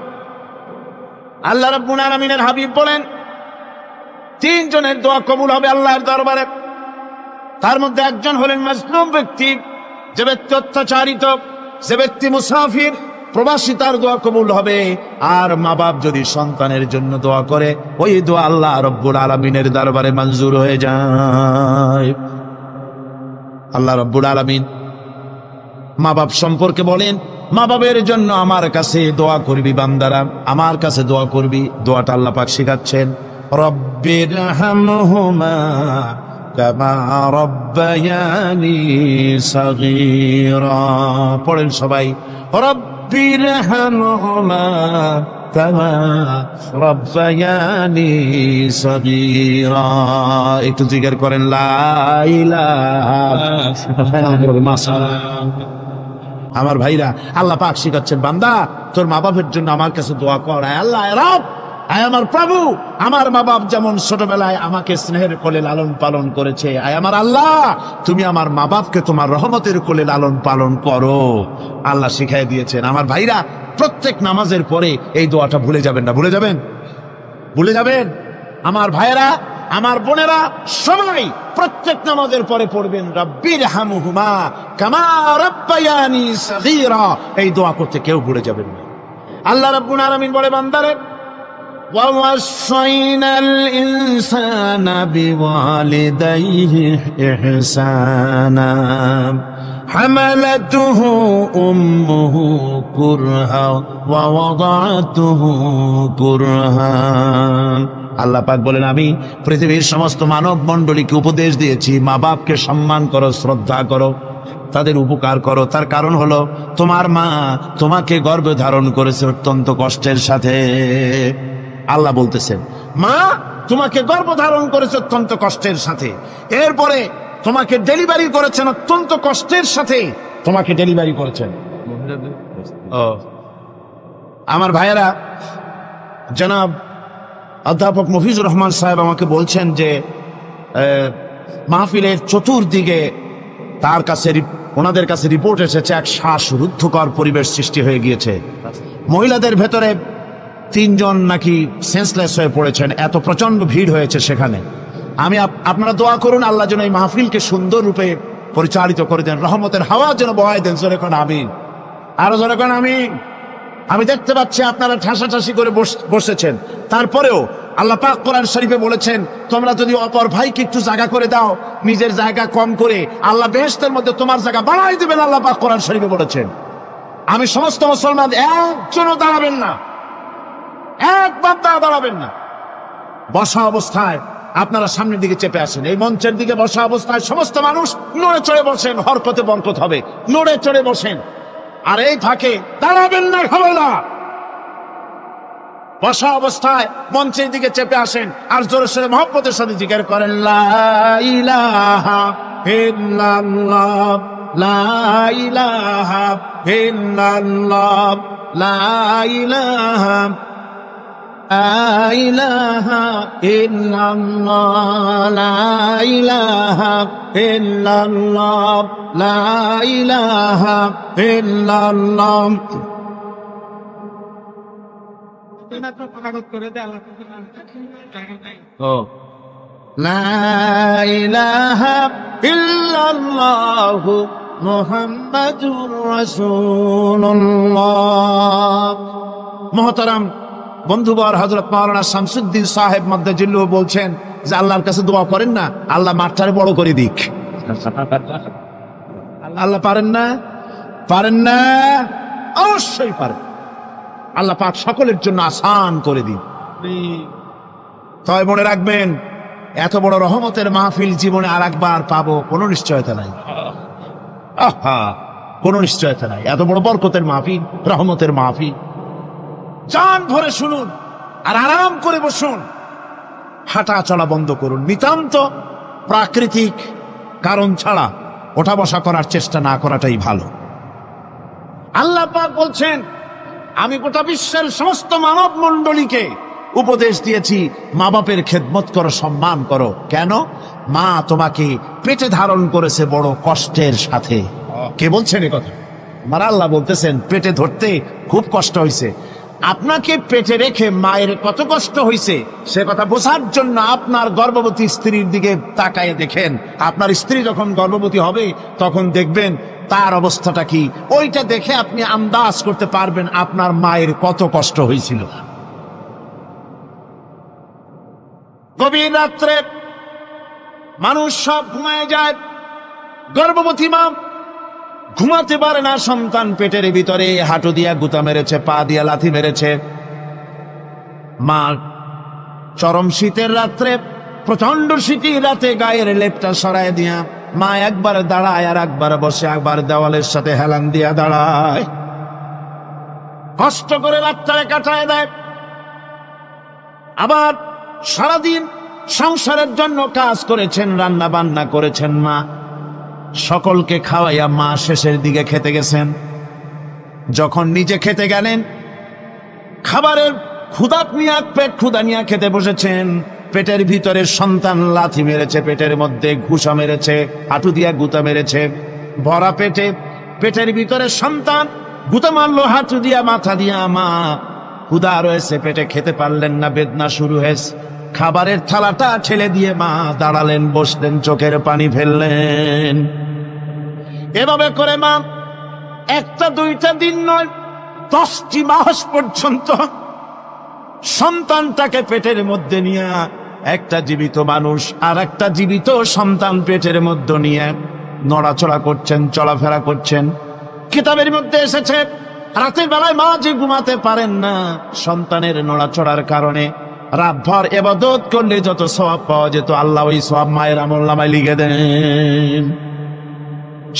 আল্লাহ রাব্বুল আলামিনের হাবিব বলেন 3 জনের দোয়া কবুল হবে আল্লাহর দরবারে। তার মধ্যে একজন হলেন মাজলুম ব্যক্তি, যে ব্যক্তি অত্যাচারিত, যে ব্যক্তি মুসাফির, প্রবাসী, তার দোয়া কবুল হবে। আর মা বাপ যদি সন্তানের জন্য দোয়া করে, ওই দোয়া আল্লাহ রব্বুল আলামিনের দরবারে মঞ্জুর হয়ে যায়। আল্লাহ রব্বুল আলামিন মা বাপ সম্পর্কে বলেন, মা বাবের জন্য আমার কাছে দোয়া করবি বান্দারা, আমার কাছে দোয়া করবি। দোয়াটা আল্লাহ পাক শিখাচ্ছেন, রব্বিরহামহুমা কামা রব্বায়ানি সাগীরা। পড়েন সবাই, রব্বিরহামহুমা কামা রব্বায়ানি সাগীরা। একটু জিকির করেন, লা ইলাহা ইল্লাল্লাহ। আমার ভাইরা, আল্লাহ পাক শিখাচ্ছেন, বান্দা তোর মা বাপের জন্য আমার কাছে দোয়া কর। আয় আল্লাহ, আয় রব, আয় আমার প্রভু, আমার মা বাপ যেমন ছোটবেলায় আমাকে স্নেহের কোলে লালন পালন করেছে, আয় আমার আল্লাহ তুমি আমার মা বাপকে তোমার রহমতের কোলে লালন পালন করো। আল্লাহ শিখাই দিয়েছেন। আমার ভাইরা, প্রত্যেক নামাজের পরে এই দোয়াটা ভুলে যাবেন না। ভুলে যাবেন? ভুলে যাবেন? আমার ভাইরা, আমার বোনেরা, সবাই প্রত্যেক নামাজের পরে পড়বেন, রব্বিরহামহুমা কামা রব্বায়ানি সাগীরা। এই দোয়া করতে কেউ ভুলে যাবেন না। আল্লাহ রাব্বুল আলামিন বলে, বান্দারে, ওয়া ওয়াসাইনাল ইনসানা বিওয়ালিদাইহি ইহসানা হামালাতুহু উম্মুহু কুরহা ওয়া ওয়াদাতুহু কুরহা। আল্লাহ পাক বলেন, আমি পৃথিবীর সমস্ত মানব মণ্ডলীকে উপদেশ দিয়েছি, মা বাপকে সম্মান করো, শ্রদ্ধা করো, তাদের উপকার করো। তার কারণ হলো তোমার মা তোমাকে গর্ভে ধারণ করেছে অত্যন্ত কষ্টের সাথে। আল্লাহ বলতেছেন, মা তোমাকে গর্ভ ধারণ করেছে অত্যন্ত কষ্টের সাথে, এরপরে তোমাকে ডেলিভারি করেছেন অত্যন্ত কষ্টের সাথে, তোমাকে ডেলিভারি করেছেন। আমার ভাইয়েরা, জনাব অধ্যাপক মফিজুর রহমান সাহেব আমাকে বলছেন যে মাহফিলের চতুর্দিকে ওনাদের কাছে রিপোর্ট এসেছে এক শ্বাসরুদ্ধকর পরিবেশ সৃষ্টি হয়ে গিয়েছে। মহিলাদের ভেতরে 3 জন নাকি সেন্সলেস হয়ে পড়েছেন, এত প্রচন্ড ভিড় হয়েছে সেখানে। আপনারা দোয়া করুন আল্লাহ যেন এই মাহফিলকে সুন্দর রূপে পরিচালিত করে দেন, রহমতের হাওয়া যেন বহায় দেন। জোরে কোন আমিন, আরো জোরে কোন আমিন। আমি দেখতে পাচ্ছি আপনারা ঠাসাঠাসি করে বসেছেন, তারপরেও আল্লাহ পাক কোরআন শরীফে বলেছেন, তোমরা যদি অপর ভাইকে একটু জায়গা করে দাও, নিজের জায়গা কম করে, আল্লাহ বেহেশতের মধ্যে তোমার জায়গা বাড়াই দেবেন। আল্লাহ পাক কোরআন শরীফে বলেছেন। আমি সমস্ত মুসলমান একজনও দাঁড়াবেন না, একবার দাঁড়াবেন না। বসা অবস্থায় আপনারা সামনের দিকে চেপে আসেন, এই মঞ্চের দিকে বসা অবস্থায় সমস্ত মানুষ নড়ে চড়ে বসেন, হরকতে বরকত হবে, নড়ে চড়ে বসেন। আর এই ফাঁকে দাঁড়াবেন না, হবে না। বসা অবস্থায় মঞ্চের দিকে চেপে আসেন আর জোরে সোরে মহব্বতের সাথে জিকির করেন, লা ইলাহা ইল্লাল্লাহ, লা ইলাহা ইল্লাল্লাহ, লা ইলাহা ইলাহা ইল্লাল্লাহ, লা ইলাহা ইল্লাল্লাহ, লা ইলাহা ইল্লাল্লাহ। লা ইলাহা ইল্লাল্লাহ মুহাম্মাদুর রাসূলুল্লাহ। মুহতারাম বন্ধুবর, হযরত মাওলানা শামসুদ্দিন সাহেব মাদ্দাজিল্লুহু বলছেন যে আল্লাহর কাছে দোয়া করেন না, আল্লাহ মাঠটারে বড় করে দিক। আল্লাহ পারেন না? পারেন না? অবশ্যই পারেন। আল্লাহ পাক সকলের জন্য আসান করে দিন। তবে মনে রাখবেন, এত বড় রহমতের মাহফিল জীবনে আর একবার পাবো কোনো নিশ্চয়তা নাই। কোনো নিশ্চয়তা নাই। এত বড় বরকতের মাহফিল, রহমতের মাহফিল, জান ভরে শুনুন আর আরাম করে বসুন, হাঁটা চলা বন্ধ করুন। নিতান্ত প্রাকৃতিক কারণ ছাড়া ওঠা বসা করার চেষ্টা না করাটাই ভালো। আল্লাহ পাক বলছেন, আমি গোটা বিশ্বের সমস্ত মানব মণ্ডলীকে উপদেশ দিয়েছি, মা বাপের খেদমত করো, সম্মান করো। কেন? মা তোমাকে পেটে ধারণ করেছে বড় কষ্টের সাথে। কে বলছেন এ কথা? আমার আল্লাহ বলতেছেন, পেটে ধরতে খুব কষ্ট হয়েছে। আপনাকে পেটে রেখে মায়ের কত কষ্ট হয়েছে সে কথা বোঝার জন্য আপনার গর্ভবতী স্ত্রীর দিকে তাকায় দেখেন। আপনার স্ত্রী যখন গর্ভবতী হবে তখন দেখবেন তার অবস্থাটা কি, ওইটা দেখে আপনি আন্দাজ করতে পারবেন আপনার মায়ের কত কষ্ট হয়েছিল। গভীর রাত্রে মানুষ সব ঘুমায় যায়, গর্ভবতী মা ঘুমাতে পারে না সন্তান পেটের ভিতরে, হাঁটু দিয়া গুতা মেরেছে, পা দিয়া লাথি মেরেছে। মা চরম শীতের রাত্রে, প্রচন্ড শীতের রাতে গায়ের লেপটা সরায় দিয়া মা একবার দাঁড়ায় আর একবার বসে, একবার দেওয়ালের সাথে হেলান দিয়া দাঁড়ায়, কষ্ট করে রাতটারে কাটায় দেয়। আবার সারাদিন সংসারের জন্য কাজ করেছেন, রান্না বান্না করেছেন মা, সকলকে খাওয়াইয়া মা শেষের দিকে খেতে গেছেন। যখন নিজে খেতে গেলেন, খাবারের ক্ষুধাত নিয়ে পেট ক্ষুধা নিয়ে খেতে বসেছেন, পেটের ভিতরে সন্তান লাথি মেরেছে, পেটের মধ্যে ঘুষা মেরেছে, হাঁটু দিয়া গুতা মেরেছে, ভরা পেটে, পেটের ভিতরে সন্তান গুতা মারলো হাঁটু দিয়া, মাথা দিয়া। মা ক্ষুধা রয়েছে, পেটে খেতে পারলেন না, বেদনা শুরু হয়েছে। খাবারের থালাটা ঠেলে দিয়ে মা দাঁড়ালেন, বসলেন, চোখের পানি ফেললেন। এভাবে করে মা একটা দুইটা দিন নয়, 10টি মাস পর্যন্ত সন্তানটাকে পেটের মধ্যে নিয়ে, একটা জীবিত মানুষ আর একটা জীবিত সন্তান পেটের মধ্যে নিয়ে নড়াচড়া করছেন, চলাফেরা করছেন। কিতাবের মধ্যে এসেছে রাতের বেলায় মা যে ঘুমাতে পারেন না সন্তানের নড়াচড়ার কারণে, রাতভর ইবাদত করলে যত সওয়াব পাওয়া যেত আল্লাহ ওই সওয়াব মায়ের আমলনামায় লিখে দেন।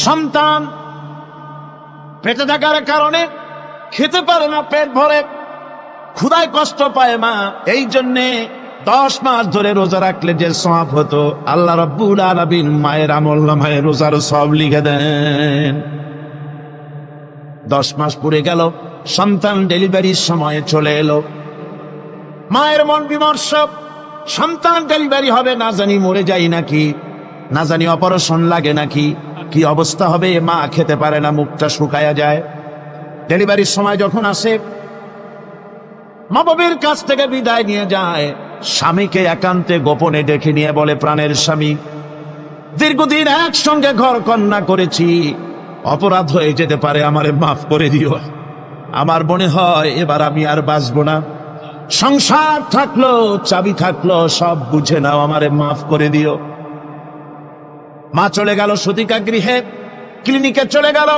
সন্তান পেটে থাকার কারণে খেতে পারে না, পেট ভরে ক্ষুধায় কষ্ট পায় মা, এই জন্যে 10 মাস ধরে রোজা রাখলে যে সওয়াব হতো আল্লাহ রাব্বুল আলামিন মায়ের আমলনামায় রোজার সওয়াব লিখে দেন। 10 মাস পুরে গেল, সন্তান ডেলিভারির সময় চলে এলো। মায়ের মন বিমর্ষ, সন্তান ডেলিভারি হবে, না জানি মরে যাই নাকি, না জানি অপারেশন লাগে নাকি, কি অবস্থা হবে। মা খেতে পারে না, মুখটা শুকায়া যায়। ডেলিভারির সময় যখন আসে, মা বাবার কাছ থেকে বিদায় নিয়ে যায়, স্বামীকে একান্তে গোপনে ডেকে নিয়ে বলে, প্রাণের স্বামী, দীর্ঘদিন একসঙ্গে ঘর কন্যা করেছি, অপরাধ হয়ে যেতে পারে, আমারে মাফ করে দিও। আমার মনে হয় এবার আমি আর বাঁচবো না। সংসার থাকলো, চাবি থাকলো, সব বুঝে নাও, আমারে মাফ করে দিও। মা চলে গেল সতিকা গৃহে, ক্লিনিকে চলে গেল,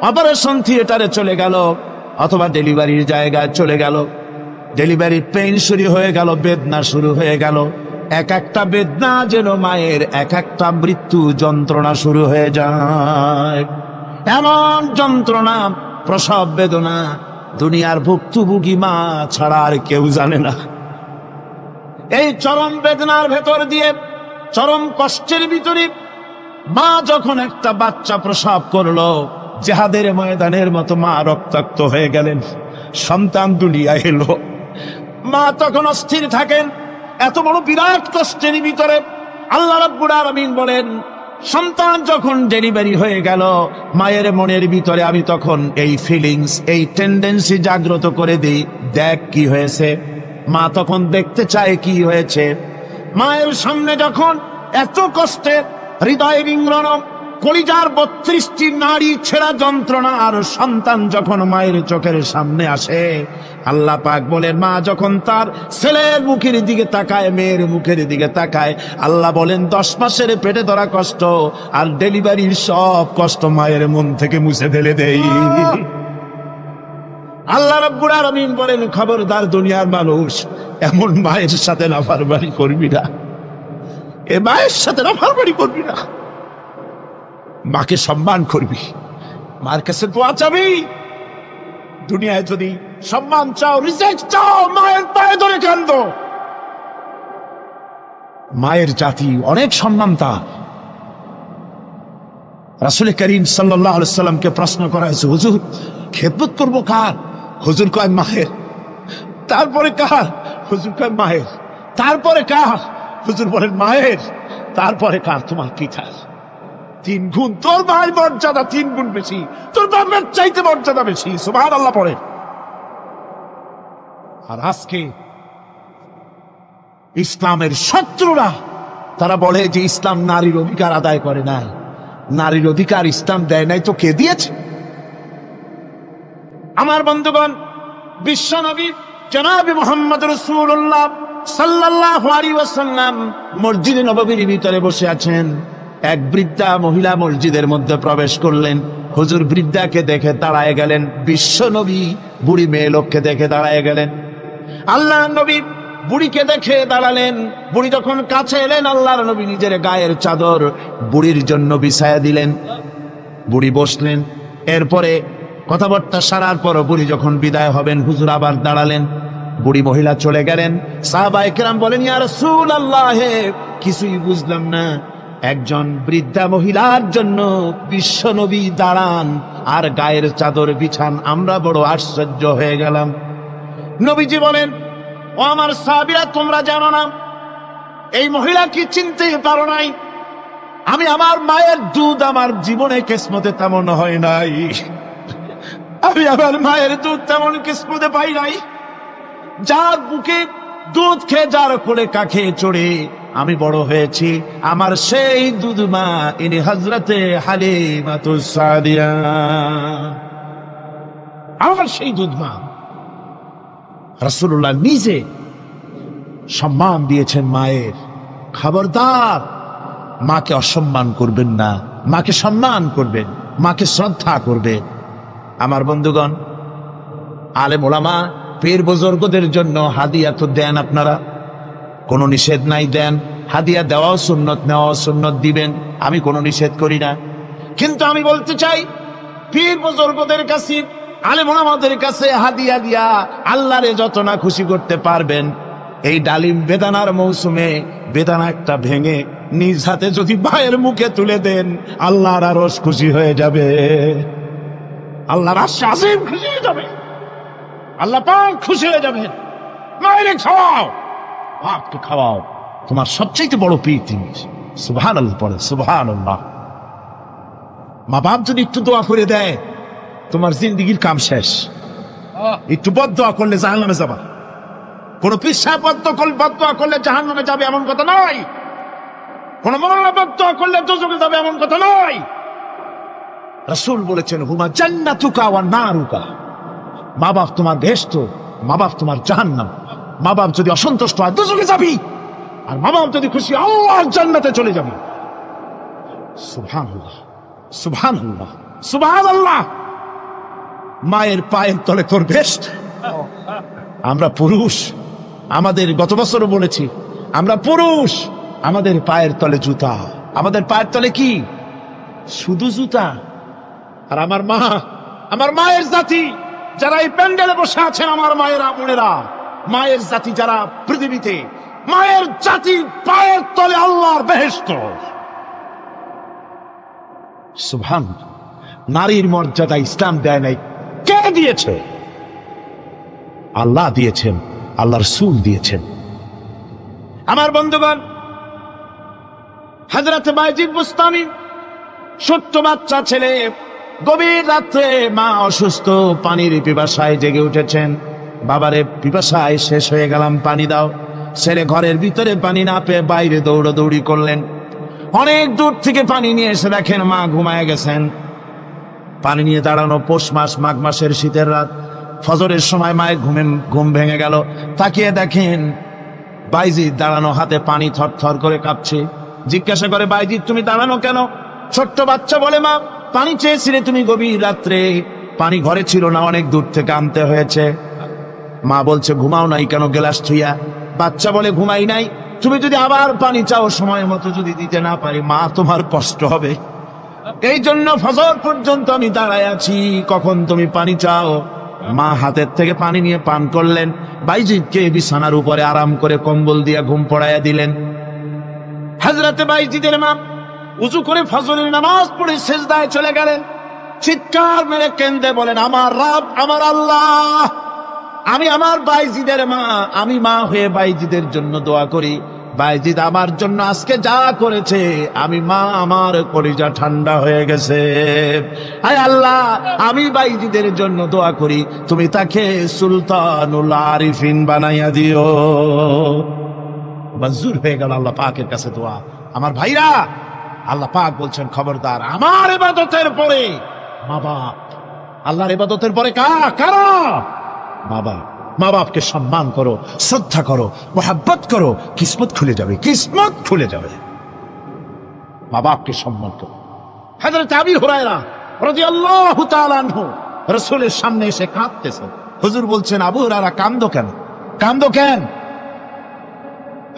অপারেশন থিয়েটারে চলে গেল, অথবা ডেলিভারির জায়গায় চলে গেল। ডেলিভারির পেইন শুরু হয়ে গেল, বেদনা শুরু হয়ে গেল। এক একটা বেদনা যেন মায়ের এক একটা মৃত্যু যন্ত্রণা শুরু হয়ে যায়। এমন যন্ত্রণা, প্রসব বেদনা দুনিয়ার ভুক্তভোগী মা ছাড়া আর কেউ জানে না। এই চরম বেদনার ভেতর দিয়ে, চরম কষ্টের ভিতরে মা যখন একটা বাচ্চা প্রসব করলো, জিহাদের ময়দানের মতো মা রক্তাক্ত হয়ে গেলেন, সন্তান দুনিয়ায় এলো। মা তখন অস্থির থাকেন। এত বড় বিরাট কষ্টের ভিতরে আল্লাহ রাব্বুল আলামিন বলেন, সন্তান যখন ডেলিভারি হয়ে গেল, মায়ের মনের ভিতরে আমি তখন এই ফিলিংস, এই টেন্ডেন্সি জাগ্রত করে দিই, দেখ কি হয়েছে। মা তখন দেখতে চায় কি হয়েছে। মায়ের সামনে যখন এত কষ্টে, হৃদয় রিংরণ, কলিজার 32টি নাড়ি ছেঁড়া যন্ত্রণা আর সন্তান যখন মায়ের চোখের সামনে আসে, আল্লাহ পাক বলেন, মা যখন তার ছেলের মুখের দিকে তাকায়, মেয়ের মুখের দিকে তাকায়, আল্লাহ বলেন 10 মাসের পেটে ধরা কষ্ট আর ডেলিভারির সব কষ্ট মায়ের মন থেকে মুছে ফেলে দেই। আল্লাহ রাব্বুল আলামিন বলেন, খবরদার দুনিয়ার মানুষ, এমন মায়ের সাথে নাফরমানি করবি না, এ মায়ের সাথে নাফরমানি করবি না, মাকে সম্মান করবি, মার কাছে দোয়া চাবি। দুনিয়ায় যদি সম্মান চাও, রিজেক্ট চাও, মায়ের পায়ে ধরে কাঁদো। মায়ের জাতি অনেক সম্মান তার। রাসূল করিম সাল্লাল্লাহু আলাইহি সাল্লামকে প্রশ্ন করা হয়েছে, হুজুর খেদমত করবো কার? হুজুর কয় মায়ের। তারপরে কার? হুজুর কয় মায়ের। তারপরে কার? হুজুর বলেন মায়ের। তারপরে কার? তোমার পিতার। 3 গুণ। তোর ভাই মর্যাদা 3 গুণ বেশি, তোর বাপের চাইতে মর্যাদা বেশি। সুবহানাল্লাহ পড়ে। আর আজকে ইসলামের শত্রুরা তারা বলে যে ইসলাম নারীর অধিকার আদায় করে নাই। নারীর অধিকার ইসলাম দেয় নাই তো কে দিয়েছে? আমার বন্ধুগণ, বিশ্বনবী জনাবে মুহাম্মদ রাসূলুল্লাহ সাল্লাল্লাহু আলাইহি ওয়াসাল্লাম মসজিদে নববীর ভিতরে বসে আছেন। এক বৃদ্ধা মহিলা মসজিদের মধ্যে প্রবেশ করলেন। হুজুর বৃদ্ধাকে দেখে দাঁড়ায় গেলেন, বিশ্ব নবী বুড়ি মেয়ে লোককে দেখে দাঁড়ায় গেলেন। আল্লাহ নবী বুড়িকে দেখে দাঁড়ালেন। বুড়ি যখন কাছে এলেন, আল্লাহর নবী নিজের গায়ের চাদর বুড়ির জন্য বিছায়া দিলেন। বুড়ি বসলেন। এরপরে কথাবার্তা সারার পর বুড়ি যখন বিদায় হবেন, হুজুর আবার দাঁড়ালেন। বুড়ি মহিলা চলে গেলেন। সাহাবায়ে কেরাম বলেন, ইয়া রাসূলুল্লাহ, কিছুই বুঝলাম না, একজন বৃদ্ধা মহিলার জন্য বিশ্ব নবী দাঁড়ান আর গায়ের চাদর বিছান, আমরা বড় আশ্চর্য হয়ে গেলাম। নবীজি বলেন, ও আমার সাহাবীরা, তোমরা জানো না এই মহিলা কি চিনতে পারো নাই? আমি আমার মায়ের দুধ আমার জীবনে কিসমতে তেমন হয় নাই, আমি আমার মায়ের দুধ তেমন কিসমতে পাই নাই। যার বুকে দুধ খেয়ে, যার কোলে কাখে চড়ে আমি বড় হয়েছি, আমার সেই দুধ মা, ইনি হযরতে হালিমাতুস সাদিয়া, আমার সেই দুধ মা। রাসূলুল্লাহ নিজে সম্মান দিয়েছেন মায়ের। খবরদার, মাকে অসম্মান করবেন না, মাকে সম্মান করবেন, মাকে শ্রদ্ধা করবেন। আমার বন্ধুগণ, আলেম ওলামা পীর বুজুর্গদের জন্য হাদিয়া তো দেন, আপনারা কোনো নিষেধ নাই, দেন। হাদিয়া দেওয়াও সুন্নত, নেওয়াও সুন্নত, দিবেন, আমি কোনো নিষেধ করি না। কিন্তু আমি বলতে চাই, পীর বুজুর্গদের কাছে, আলেম ওলামাদের কাছে হাদিয়া দিয়া আল্লাহরে যত না খুশি করতে পারবেন, এই ডালিম বেদানার মৌসুমে বেদানা একটা ভেঙে নিজ হাতে যদি ভাইয়ের মুখে তুলে দেন, আল্লাহর আরশ খুশি হয়ে যাবে, আল্লাহর আরশ আজিম খুশি হয়ে যাবে, আল্লাহ পাক খুশি হয়ে যাবেন। মায়েরে খাওয়াও, বাপকে খাওয়াও, তোমার সবচেয়ে বড় পীর তিনি। সুবহানাল্লাহ পড়ে, সুবহানাল্লাহ। মা বাপ যদি একটু দোয়া করে দেয়, তোমার জিন্দেগির কাম শেষ। একটু বদদোয়া করলে জাহান্নামে যাবা। কোন পীর সাহেব বদদোয়া করলে জাহান্নামে যাবে এমন কথা নয়, কোন মওলানা বদদোয়া করলে দোজখে যাবে এমন কথা নয়। রাসূল বলেছেন, হুমা জান্নাতুকা ওয়া নারুকা, মা বাপ তোমার বেহেশত, মা বাপ তোমার জাহান্নাম। মা বাপ যদি অসন্তুষ্ট হয়, দোজখে যাবি, আর মা বাপ যদি খুশি, আল্লাহর জান্নাতে চলে যাবি। সুবহানাল্লাহ, সুবহানাল্লাহ, সুবহানাল্লাহ। মায়ের পায়ের তলে তোর বেহেশত। আমরা পুরুষ, আমাদের গত বছরও বলেছি, আমরা পুরুষ, আমাদের পায়ের তলে জুতা। আমাদের পায়ের তলে কি? শুধু জুতা। আর আমার মা, আমার মায়ের জাতি যারা এই প্যান্ডেলে বসে আছেন, আমার মায়েরা, বোনেরা, মায়ের জাতি যারা পৃথিবীতে, মায়ের জাতি পায়ের তলে আল্লাহর বেহেশত। সুবহানাল্লাহ। নারীর মর্যাদা ইসলাম দেয় নাই, কে দিয়েছে? আল্লাহ দিয়েছেন, আল্লাহর রাসূল দিয়েছেন। আমার বন্ধুগণ, হযরত বায়জিদ বুস্তামি, ছোট্ট বাচ্চা ছেলে, গভীর রাত্রে মা অসুস্থ, পানির পিপাসায় জেগে উঠেছেন। বাবারে, পিপাসায় শেষ হয়ে গেলাম, পানি দাও। ছেলে ঘরের ভিতরে পানি না পেয়ে বাইরে দৌড়াদৌড়ি করলেন। অনেক দূর থেকে পানি নিয়ে এসে দেখেন মা ঘুমায় গেছেন। পানি নিয়ে দাঁড়ানো পৌষ মাস, মাঘ মাসের শীতের রাত, ফজরের সময় মায়ের ঘুম ভেঙে গেল। তাকিয়ে দেখেন বাইজিদ দাঁড়ানো, হাতে পানি থরথর করে কাঁপছে। জিজ্ঞাসা করে, বাইজিদ তুমি দাঁড়ানো কেন? ছোট্ট বাচ্চা বলে, মা পানি চেয়েছিলে তুমি গভীর রাত্রে, পানি ঘরে ছিল না, অনেক দূর থেকে আনতে হয়েছে। মা বলছে, ঘুমাও নাই কেন গ্লাস ছুঁয়া? বাচ্চা বলে, ঘুমাই নাই। তুমি যদি আবার পানি চাও, সময় মতো যদি দিতে না পারি, মা তোমার কষ্ট হবে। এই জন্য ফজর পর্যন্ত আমি দাঁড়ায় আছি, কখন তুমি পানি চাও। মা হাতের থেকে পানি নিয়ে পান করলেন। বাইজিদকে বিছানার উপরে আরাম করে কম্বল দিয়ে ঘুম পড়াইয়া দিলেন। হযরতে বাইজিদের মা উযু করে ফজরের নামাজ পড়ে সিজদায় চলে গেলেন। চিৎকার মেরে কেঁদে বলেন, আমার রব, আমার আল্লাহ, আমি আমার বাইজিদের মা, আমি মা হয়ে বাইজিদের জন্য দোয়া করি। বাইজিদ আমার জন্য আজকে যা করেছে, আমি মা, আমার কলিজা ঠান্ডা হয়ে গেছে। আয় আল্লাহ, আমি বাইজিদের জন্য দোয়া করি, তুমি তাকে সুলতানুল আরিফিন বানাইয়া দিও। মঞ্জুর হয়ে গেল আল্লাহ পাকের কাছে দোয়া। আমার ভাইরা, আল্লাহ পাক বলছেন, খবরদার, আমার ইবাদতের পরে মা বাপ। আল্লাহর ইবাদতের পরে কারা? মা বাপ। মা বাপকে সম্মান করো, শ্রদ্ধা করো, মোহাব্বত করো, কিসমত খুলে যাবে, কিসমত খুলে যাবে। মা বাপকে সম্মান করো। হযরত আবু হুরায়রা রাদিয়াল্লাহু তাআলা আনহু রাসূলের সামনে এসে কাঁদতেছে। হুজুর বলছেন, আবু হুরায়রা কান্দো কেন? কান্দো কেন?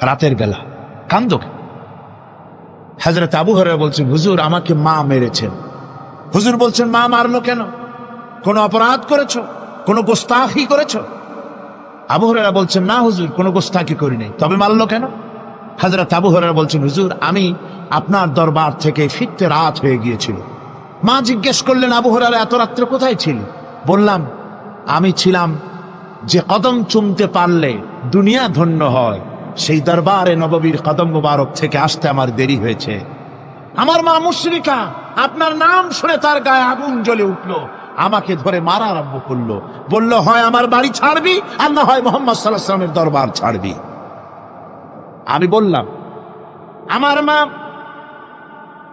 রাতের বেলা কান্দো কেন? হযরত আবু হুরায়রা বলছেন, হুজুর আমাকে মা মেরেছেন। হুজুর বলছেন, মা মারলো কেন? কোন অপরাধ করেছো? কোন গোস্তাখি করেছো? আবু হুরায়রা বলছেন, না হুজুর, কোন গোস্তাখি করি নাই। তবে মারলো কেন? হযরত আবু হুরায়রা বলছেন, হুজুর আমি আপনার দরবার থেকে ফিরতে রাত হয়ে গিয়েছিল। মা জিজ্ঞেস করলেন, আবু হুরায়রা এত রাত্রে কোথায় ছিলি? বললাম, আমি ছিলাম যে কদম চুমতে পারলে দুনিয়া ধন্য হয়, সেই দরবারে নববীর কদম মুবারক থেকে আসতে আমার দেরি হয়েছে। আমার মা মুশরিকা, আপনার নাম শুনে তার গায়ে আগুন জ্বলে উঠলো, আমাকে ধরে মারা আরম্ভ করলো। বলল, হয় আমার বাড়ি ছাড়বি আর না হয় মুহাম্মদ সাল্লাল্লাহু আলাইহি ওয়াসাল্লামের দরবার ছাড়বি। আমি বললাম, আমার মা,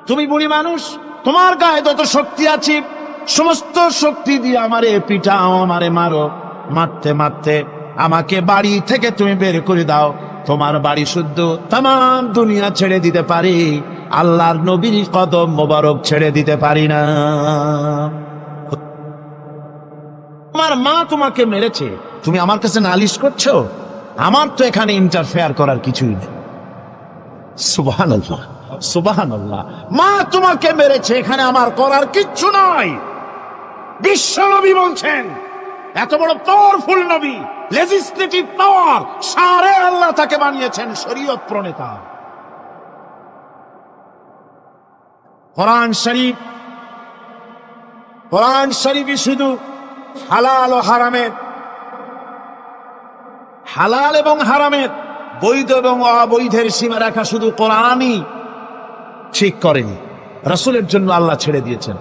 তুমি বুড়ি মানুষ, তোমার গায়ে যত শক্তি আছে সমস্ত শক্তি দিয়ে আমারে পিটাও, আমারে মারো। মারতে মারতে আমাকে বাড়ি থেকে তুমি বের করে দাও। তোমার বাড়ি শুদ্ধ তামাম দুনিয়া ছেড়ে দিতে পারি, আল্লাহর নবীর কদম মোবারক ছেড়ে দিতে পারি না। তোমার মা তোমাকে মেরেছে, তুমি আমার কাছে নালিশ করছো? আমার তো এখানে ইন্টারফেয়ার করার কিছুই নেই। সুবহানাল্লাহ, সুবহানাল্লাহ। মা তোমাকে মেরেছে, এখানে আমার করার কিচ্ছু নাই। বিশ্ব নবী বলছেন, এত বড় পাওয়ারফুল নবী, লেজিসলেটিভ পাওয়ার, সারে আল্লাহ তাকে বানিয়েছেন শরীয়ত প্রণেতা। কোরআন শরীফই শুধু হালাল ও হারামের, হালাল এবং হারামের, বৈধ এবং অবৈধের সীমা রেখা শুধু কোরআনই ঠিক করেনি, রাসূলের জন্য আল্লাহ ছেড়ে দিয়েছেন।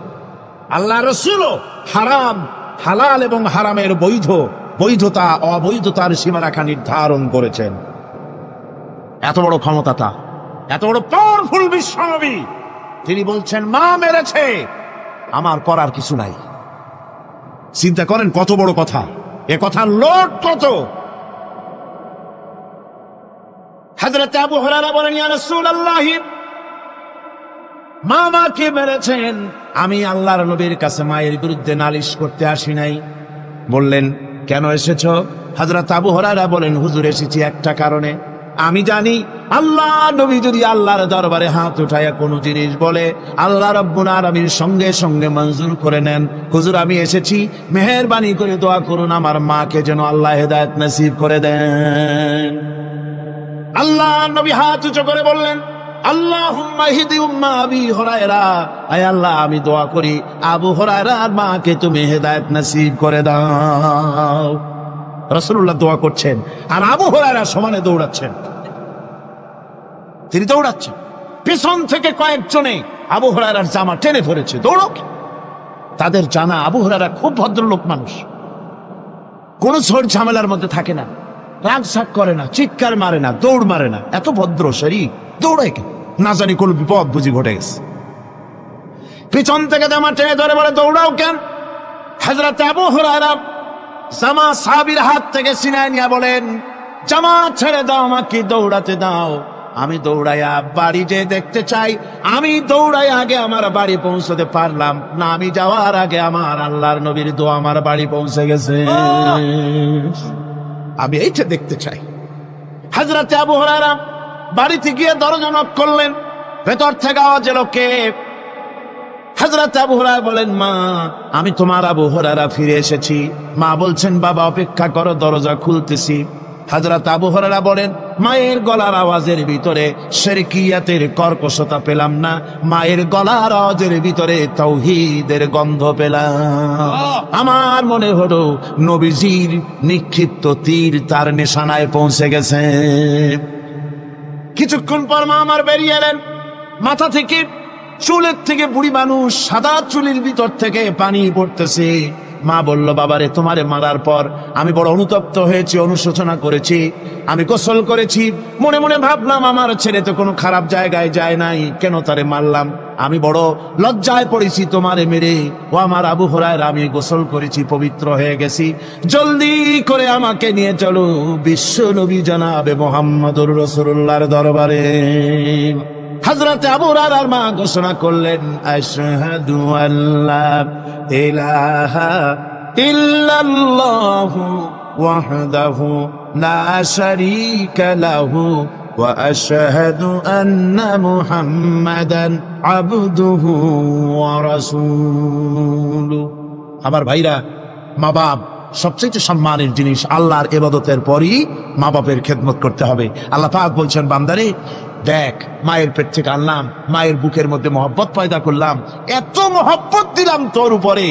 আল্লাহ রাসূলও হারাম, হালাল এবং হারামের বৈধতা অবৈধতার সীমারেখা নির্ধারণ করেছেন। এত বড় ক্ষমতাটা, এত বড় পাওয়ারফুল বিশ্বনবী, তিনি বলছেন মা মেরেছে, আমার করার কিছু নাই। চিন্তা করেন কত বড় কথা, এ কথার লোড কত। হযরত আবু হুরায়রা বলেন, ইয়া রাসূলুল্লাহ, মা মাকে মেরেছেন, আমি আল্লাহর নবীর কাছে মায়ের বিরুদ্ধে নালিশ করতে আসি নাই। বললেন, কেন এসেছো? হযরত আবু হুরায়রা বলেন, হুজুর এসেছি একটা কারণে। আমি জানি আল্লাহ নবী যদি আল্লাহর দরবারে হাত উঠায়া কোনো জিনিস বলে, আল্লাহ রাব্বুল আলামিন সঙ্গে সঙ্গে মঞ্জুর করে নেন। হুজুর আমি এসেছি, মেহেরবানি করে দোয়া করুন আমার মাকে যেন আল্লাহ হেদায়েত নসিব করে দেন। আল্লাহ নবী হাত উঁচু করে বললেন, আল্লাহুম্মা হিদি উম্মা আবি হুরায়রা, আয় আল্লাহ আমি দোয়া করি আবু হুরায়রার মাকে তুমি হেদায়েত নসিব করে দাও। রাসূলুল্লাহ দোয়া করছেন আর আবু হুরায়রা সমানে দৌড়াচ্ছেন। তিনি দৌড়াচ্ছেন, পিছন থেকে কয়েকজনে আবু হুরায়রার জামা টেনে ধরেছে, দৌড়ক। তাদের জানা আবু হুরায়রা খুব ভদ্রলোক মানুষ, কোন ঝড় ঝামেলার মধ্যে থাকে না, রাগ সাগ করে না, চিৎকার মারে না, দৌড় মারে না, এত ভদ্র শরীর, দৌড়ায় কেন? না জানি কোন বিপদ বুঝি ঘটে গেছে। পিছন থেকে জামা টেনে ধরে বলে, দৌড়াও কেন? হযরত আবু হুরায়রা জামা সাহাবীর হাত থেকে ছিনায় নিয়ে বলেন, জামা ছেড়ে দাও, আমাকে দৌড়াতে দাও। আমি দৌড়াইয়া বাড়ি যে দেখতে চাই, আমি দৌড়াই আগে আমার বাড়ি পৌঁছতে পারলাম না, আমি যাওয়ার আগে আমার আল্লাহর নবীর দোয়া আমার বাড়ি পৌঁছে গেছে, আমি এইটা দেখতে চাই। হযরত আবু হুরায়রা বাড়িতে গিয়ে দরজা নক করলেন, ভেতর থেকে আওয়াজ এলো, কে? হযরত আবু হুরায়রা বলেন, মা আমি তোমার আবু হুরায়রা ফিরে এসেছি। মা বলছেন, বাবা অপেক্ষা করো, দরজা খুলতেছি। হযরত আবু হুরায়রা বলেন, মায়ের গলার আওয়াজের ভিতরে শিরকিয়াতের কর্কশতা পেলাম না, মায়ের গলার আওয়াজের ভিতরে তাওহীদের গন্ধ পেলাম। আমার মনে হলো নবীজির নিক্ষিপ্ত তীর তার নিশানায় পৌঁছে গেছে। কিছুক্ষণ পর মা আমার বেরিয়ে এলেন, মাথা থেকে চুলের থেকে, বুড়ি মানুষ, সাদা চুলের ভিতর থেকে পানি পড়তেছে। মা বলল, বাবারে তোমারে মারার পর আমি বড় অনুতপ্ত হয়েছি, অনুশোচনা করেছি, আমি গোসল করেছি, মনে মনে ভাবলাম আমার ছেলে তো কোনো খারাপ জায়গায় যায় নাই, কেন তারে মারলাম? আমি বড় লজ্জায় পড়েছি তোমারে মেরে। ও আমার আবু হুরায়রা, আমি গোসল করেছি, পবিত্র হয়ে গেছি, জলদি করে আমাকে নিয়ে চলো বিশ্ব নবী জনাবে মুহাম্মদুর রাসূলুল্লাহর দরবারে। হযরতে আবু হুরায়রার মা ঘোষণা করলেন, আশহাদু আল্লা ইলাহা ইল্লাল্লাহু ওয়াহদাহু লা শারীকা লাহু ওয়া আশহাদু আন্না মুহাম্মাদান আবদুহু ওয়া রাসূলুহু। আমার ভাইরা, মা বাপ সবচেয়ে সম্মানের জিনিস। আল্লাহর ইবাদতের পরই মা বাপের খেদমত করতে হবে। আল্লাহ পাক বলছেন, বান্দারে দেখ, মায়ের পেট থেকে আনলাম, মায়ের বুকের মধ্যে মহব্বত পয়দা করলাম, এত মহব্বত দিলাম তোর উপরে,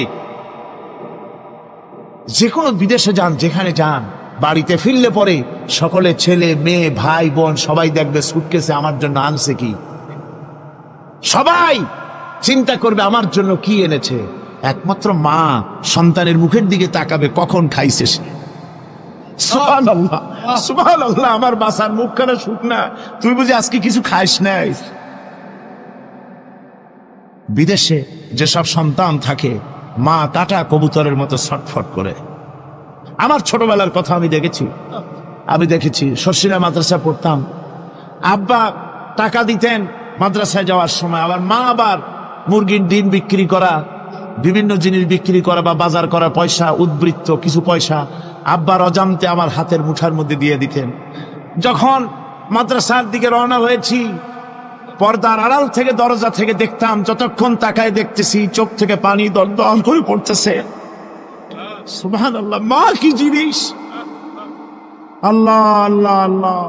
যে কোনো বিদেশে যান, যেখানে যান, বাড়িতে ফিরলে পরে সকলে, ছেলে মেয়ে ভাই বোন সবাই দেখবে সুটকেসে আমার জন্য আনছে কি। সবাই চিন্তা করবে আমার জন্য কি এনেছে। একমাত্র মা সন্তানের মুখের দিকে তাকাবে কখন খাইছে সে। সুবহানাল্লাহ, সুবহানাল্লাহ। আমার বাসার মুখখানা শুকনা, তুই বুঝি আজকে কিছু খাইস নাই। বিদেশে যেসব সন্তান থাকে, মা কাটা কবুতরের মতো ছটফট করে। আমার ছোটবেলার কথা আমি দেখেছি। শর্ষিনা মাদ্রাসা পড়তাম, আব্বা টাকা দিতেন মাদ্রাসায় যাওয়ার সময়, আবার মা আবার মুরগির ডিম বিক্রি করা, বিভিন্ন জিনিস বিক্রি করা বা বাজার করা পয়সা, উদ্বৃত্ত কিছু পয়সা আব্বার অজান্তে আমার হাতের মুঠার মধ্যে দিয়ে দিতেন। যখন মাদ্রাসার দিকে রওনা হয়েছি, পর্দার আড়াল থেকে, দরজা থেকে দেখতাম, যতক্ষণ তাকায় দেখতেছি চোখ থেকে পানি দরদর করে পড়তেছে। সুবহানাল্লাহ, মা কি জিনিস! আল্লাহ আল্লাহ আল্লাহ।